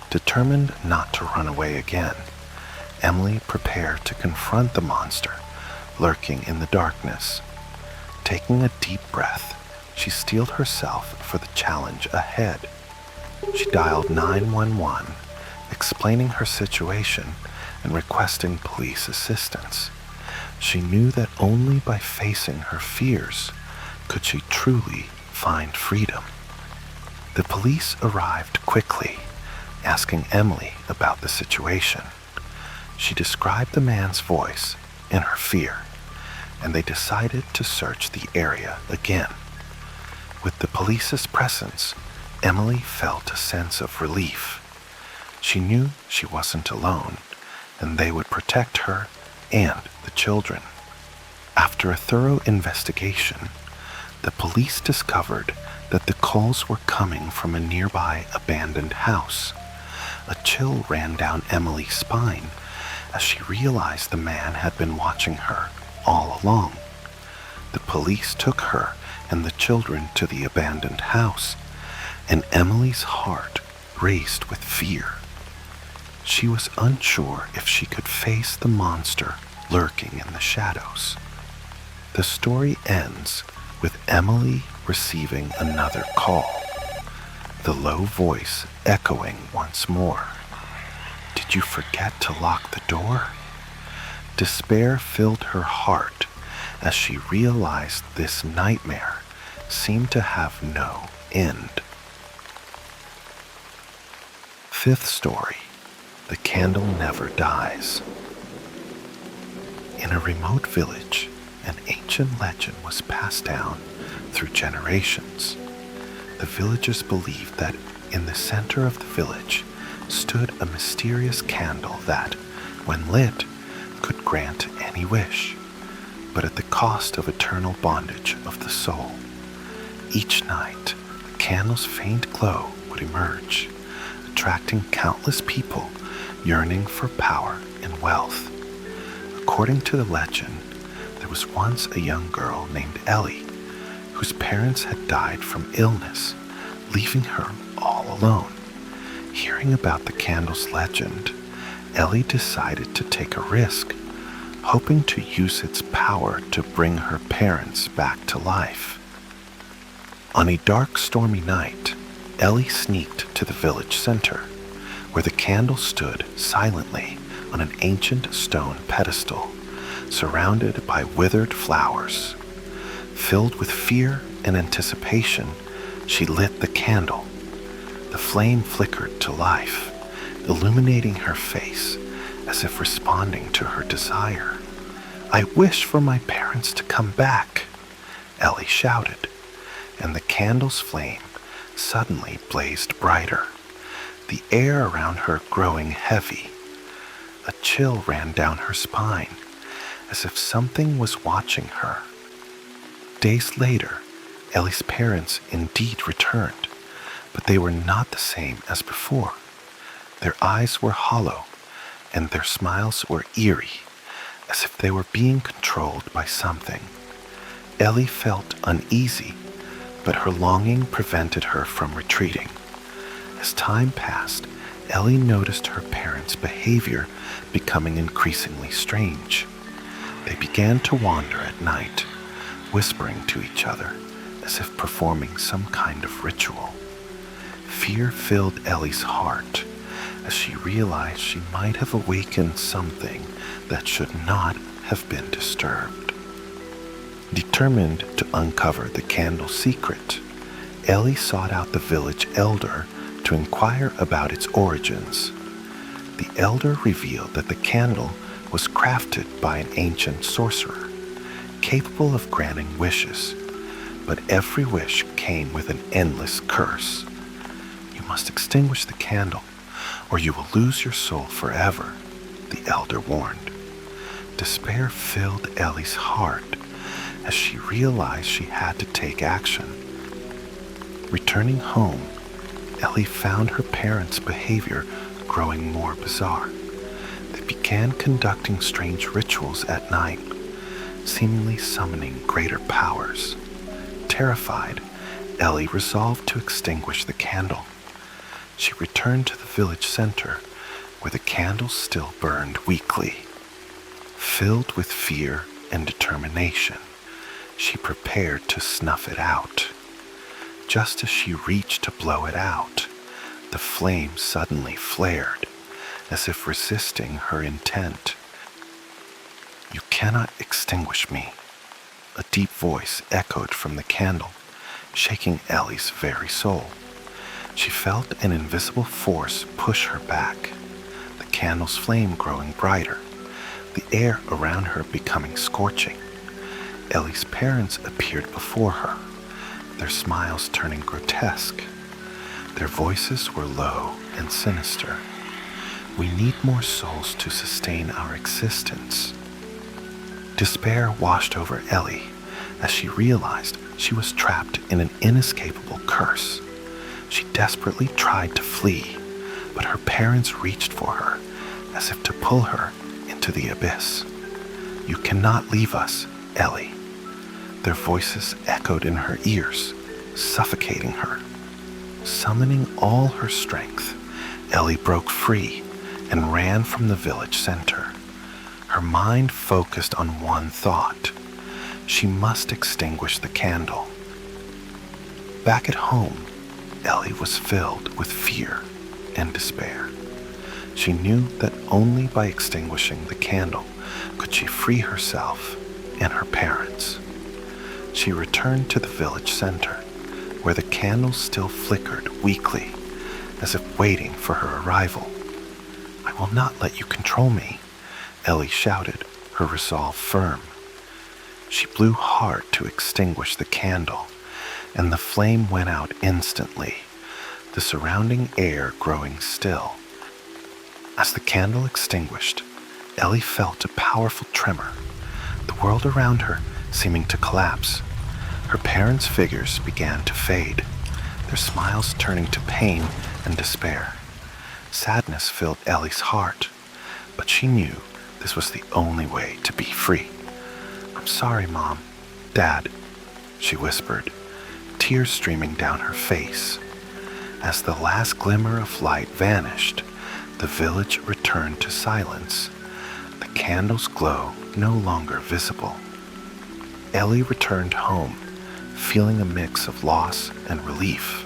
Determined not to run away again, Emily prepared to confront the monster lurking in the darkness. Taking a deep breath, she steeled herself for the challenge ahead. She dialed 911, explaining her situation and requesting police assistance. She knew that only by facing her fears could she truly find freedom. The police arrived quickly, asking Emily about the situation. She described the man's voice and her fear, and they decided to search the area again. With the police's presence, Emily felt a sense of relief. She knew she wasn't alone, and they would protect her and the children. After a thorough investigation, the police discovered that the calls were coming from a nearby abandoned house. A chill ran down Emily's spine as she realized the man had been watching her all along. The police took her and the children to the abandoned house, and Emily's heart raced with fear. She was unsure if she could face the monster lurking in the shadows. The story ends with Emily receiving another call, the low voice echoing once more. "Did you forget to lock the door?" Despair filled her heart as she realized this nightmare seemed to have no end. Fifth story, The Candle Never Dies. In a remote village, an ancient legend was passed down through generations. The villagers believed that in the center of the village stood a mysterious candle that, when lit, could grant any wish, but at the cost of eternal bondage of the soul. Each night, the candle's faint glow would emerge, attracting countless people yearning for power and wealth. According to the legend, there was once a young girl named Ellie, whose parents had died from illness, leaving her all alone. Hearing about the candle's legend, Ellie decided to take a risk, hoping to use its power to bring her parents back to life. On a dark, stormy night, Ellie sneaked to the village center, where the candle stood silently on an ancient stone pedestal, surrounded by withered flowers. Filled with fear and anticipation, she lit the candle. The flame flickered to life, illuminating her face as if responding to her desire. "I wish for my parents to come back," Ellie shouted, and the candle's flame suddenly blazed brighter, the air around her growing heavy. A chill ran down her spine, as if something was watching her. Days later, Ellie's parents indeed returned, but they were not the same as before. Their eyes were hollow, and their smiles were eerie, as if they were being controlled by something. Ellie felt uneasy, but her longing prevented her from retreating. As time passed, Ellie noticed her parents' behavior becoming increasingly strange. They began to wander at night, whispering to each other as if performing some kind of ritual. Fear filled Ellie's heart as she realized she might have awakened something that should not have been disturbed. Determined to uncover the candle's secret, Ellie sought out the village elder to inquire about its origins. The elder revealed that the candle was crafted by an ancient sorcerer, capable of granting wishes, but every wish came with an endless curse. "You must extinguish the candle, or you will lose your soul forever," the elder warned. Despair filled Ellie's heart as she realized she had to take action. Returning home, Ellie found her parents' behavior growing more bizarre. They began conducting strange rituals at night, seemingly summoning greater powers. Terrified, Ellie resolved to extinguish the candle. She returned to the village center, where the candle still burned weakly. Filled with fear and determination, she prepared to snuff it out. just as she reached to blow it out, the flame suddenly flared, as if resisting her intent. "You cannot extinguish me," a deep voice echoed from the candle, shaking Ellie's very soul. She felt an invisible force push her back, the candle's flame growing brighter, the air around her becoming scorching. Ellie's parents appeared before her, their smiles turning grotesque. Their voices were low and sinister. "We need more souls to sustain our existence." Despair washed over Ellie as she realized she was trapped in an inescapable curse. She desperately tried to flee, but her parents reached for her as if to pull her into the abyss. "You cannot leave us, Ellie." Their voices echoed in her ears, suffocating her. Summoning all her strength, Ellie broke free and ran from the village center. Her mind focused on one thought: she must extinguish the candle. Back at home, Ellie was filled with fear and despair. She knew that only by extinguishing the candle could she free herself and her parents. She returned to the village center, where the candles still flickered weakly, as if waiting for her arrival. "I will not let you control me," Ellie shouted, her resolve firm. She blew hard to extinguish the candle, and the flame went out instantly, the surrounding air growing still. As the candle extinguished, Ellie felt a powerful tremor, the world around her seeming to collapse. Her parents' figures began to fade, their smiles turning to pain and despair. Sadness filled Ellie's heart, but she knew this was the only way to be free. "I'm sorry, Mom, Dad," she whispered, tears streaming down her face. As the last glimmer of light vanished, the village returned to silence, the candle's glow no longer visible. Ellie returned home, feeling a mix of loss and relief.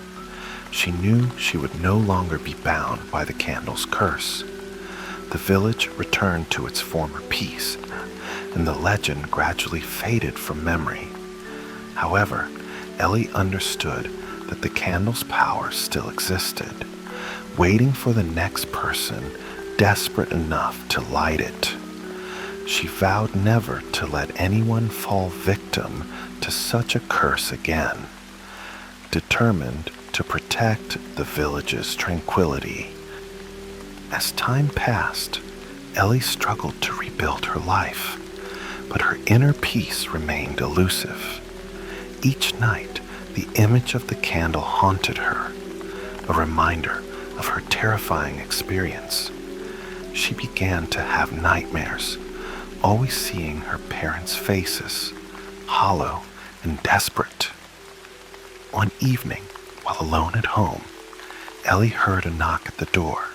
She knew she would no longer be bound by the candle's curse. The village returned to its former peace, and the legend gradually faded from memory. However, Ellie understood that the candle's power still existed, waiting for the next person desperate enough to light it. She vowed never to let anyone fall victim to such a curse again, determined to protect the village's tranquility. As time passed, Ellie struggled to rebuild her life, but her inner peace remained elusive. Each night, the image of the candle haunted her, a reminder of her terrifying experience. She began to have nightmares, always seeing her parents' faces, hollow and desperate. One evening, while alone at home, Ellie heard a knock at the door.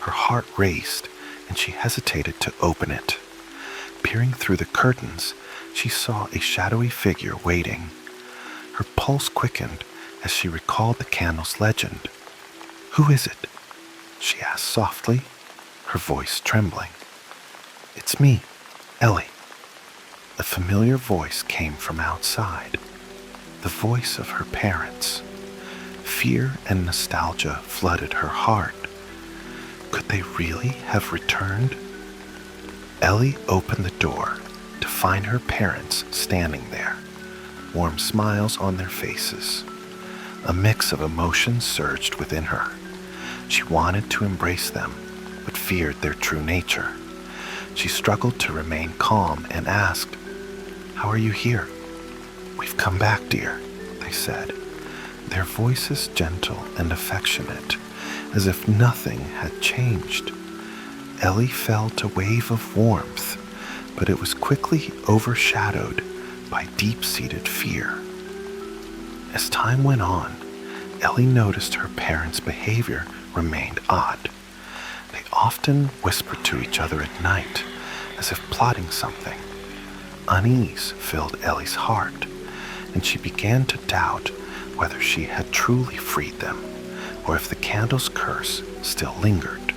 Her heart raced, and she hesitated to open it. Peering through the curtains, she saw a shadowy figure waiting. Her pulse quickened as she recalled the candle's legend. "Who is it?" she asked softly, her voice trembling. "It's me, Ellie." A familiar voice came from outside, the voice of her parents. Fear and nostalgia flooded her heart. Could they really have returned? Ellie opened the door to find her parents standing there, warm smiles on their faces. A mix of emotions surged within her. She wanted to embrace them, but feared their true nature. She struggled to remain calm and asked, "How are you here?" "We've come back, dear," they said, their voices gentle and affectionate, as if nothing had changed. Ellie felt a wave of warmth, but it was quickly overshadowed by deep-seated fear. As time went on, Ellie noticed her parents' behavior remained odd. They often whispered to each other at night, as if plotting something. Unease filled Ellie's heart, and she began to doubt whether she had truly freed them or if the candle's curse still lingered.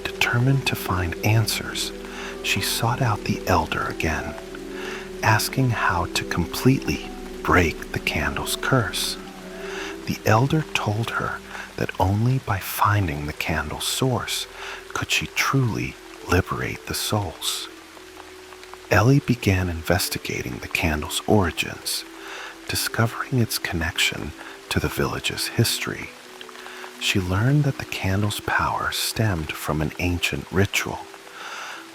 Determined to find answers, she sought out the elder again, asking how to completely break the candle's curse. The elder told her that only by finding the candle's source could she truly liberate the souls. Ellie began investigating the candle's origins, discovering its connection to the village's history. She learned that the candle's power stemmed from an ancient ritual,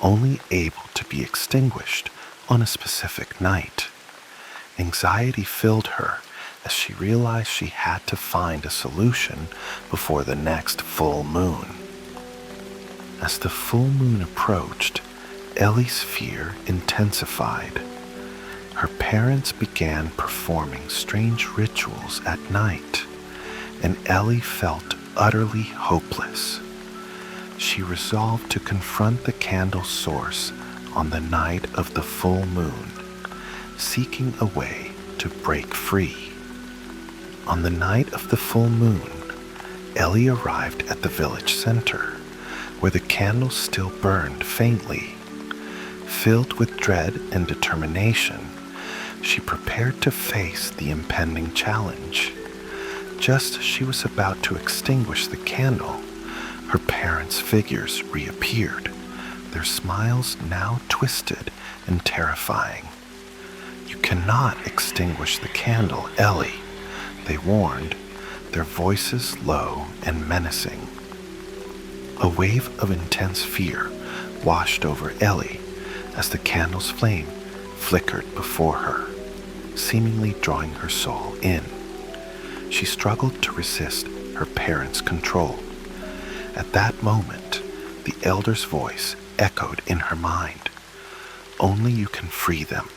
only able to be extinguished on a specific night. Anxiety filled her as she realized she had to find a solution before the next full moon. As the full moon approached, Ellie's fear intensified. Her parents began performing strange rituals at night, and Ellie felt utterly hopeless. She resolved to confront the candle's source on the night of the full moon, seeking a way to break free. On the night of the full moon, Ellie arrived at the village center, where the candle still burned faintly. Filled with dread and determination, she prepared to face the impending challenge. Just as she was about to extinguish the candle, her parents' figures reappeared, their smiles now twisted and terrifying. "You cannot extinguish the candle, Ellie," they warned, their voices low and menacing. A wave of intense fear washed over Ellie as the candle's flame flickered before her, seemingly drawing her soul in. She struggled to resist her parents' control. At that moment, the elder's voice echoed in her mind. "Only you can free them.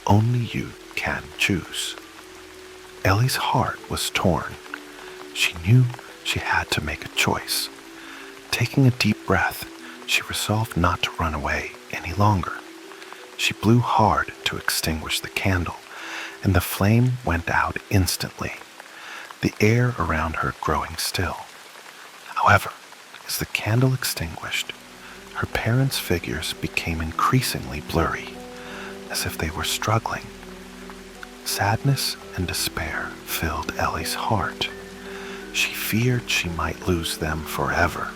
Only you can choose." Ellie's heart was torn. She knew she had to make a choice. Taking a deep breath, she resolved not to run away any longer. She blew hard to extinguish the candle, and the flame went out instantly, the air around her growing still. However, as the candle extinguished, her parents' figures became increasingly blurry, as if they were struggling. Sadness and despair filled Ellie's heart. She feared she might lose them forever.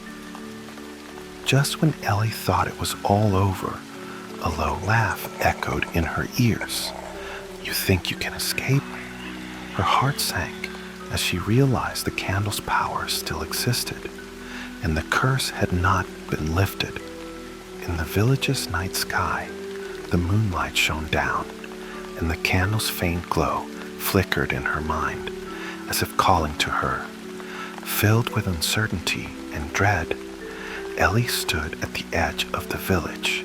Just when Ellie thought it was all over, a low laugh echoed in her ears. "You think you can escape?" Her heart sank as she realized the candle's power still existed, and the curse had not been lifted. In the village's night sky, the moonlight shone down, and the candle's faint glow flickered in her mind, as if calling to her. Filled with uncertainty and dread, Ellie stood at the edge of the village,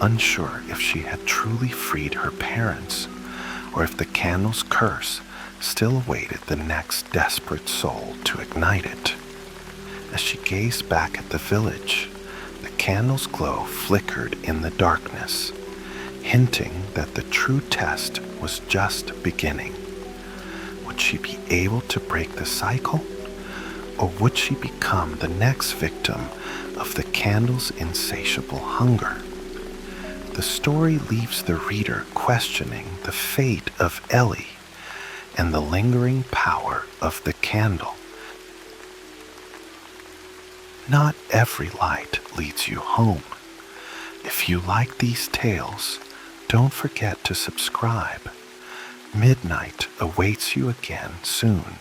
unsure if she had truly freed her parents, or if the candle's curse still awaited the next desperate soul to ignite it. As she gazed back at the village, the candle's glow flickered in the darkness, hinting that the true test was just beginning. Would she be able to break the cycle, or would she become the next victim of the candle's insatiable hunger? The story leaves the reader questioning the fate of Ellie and the lingering power of the candle. Not every light leads you home. If you like these tales, don't forget to subscribe. Midnight awaits you again soon.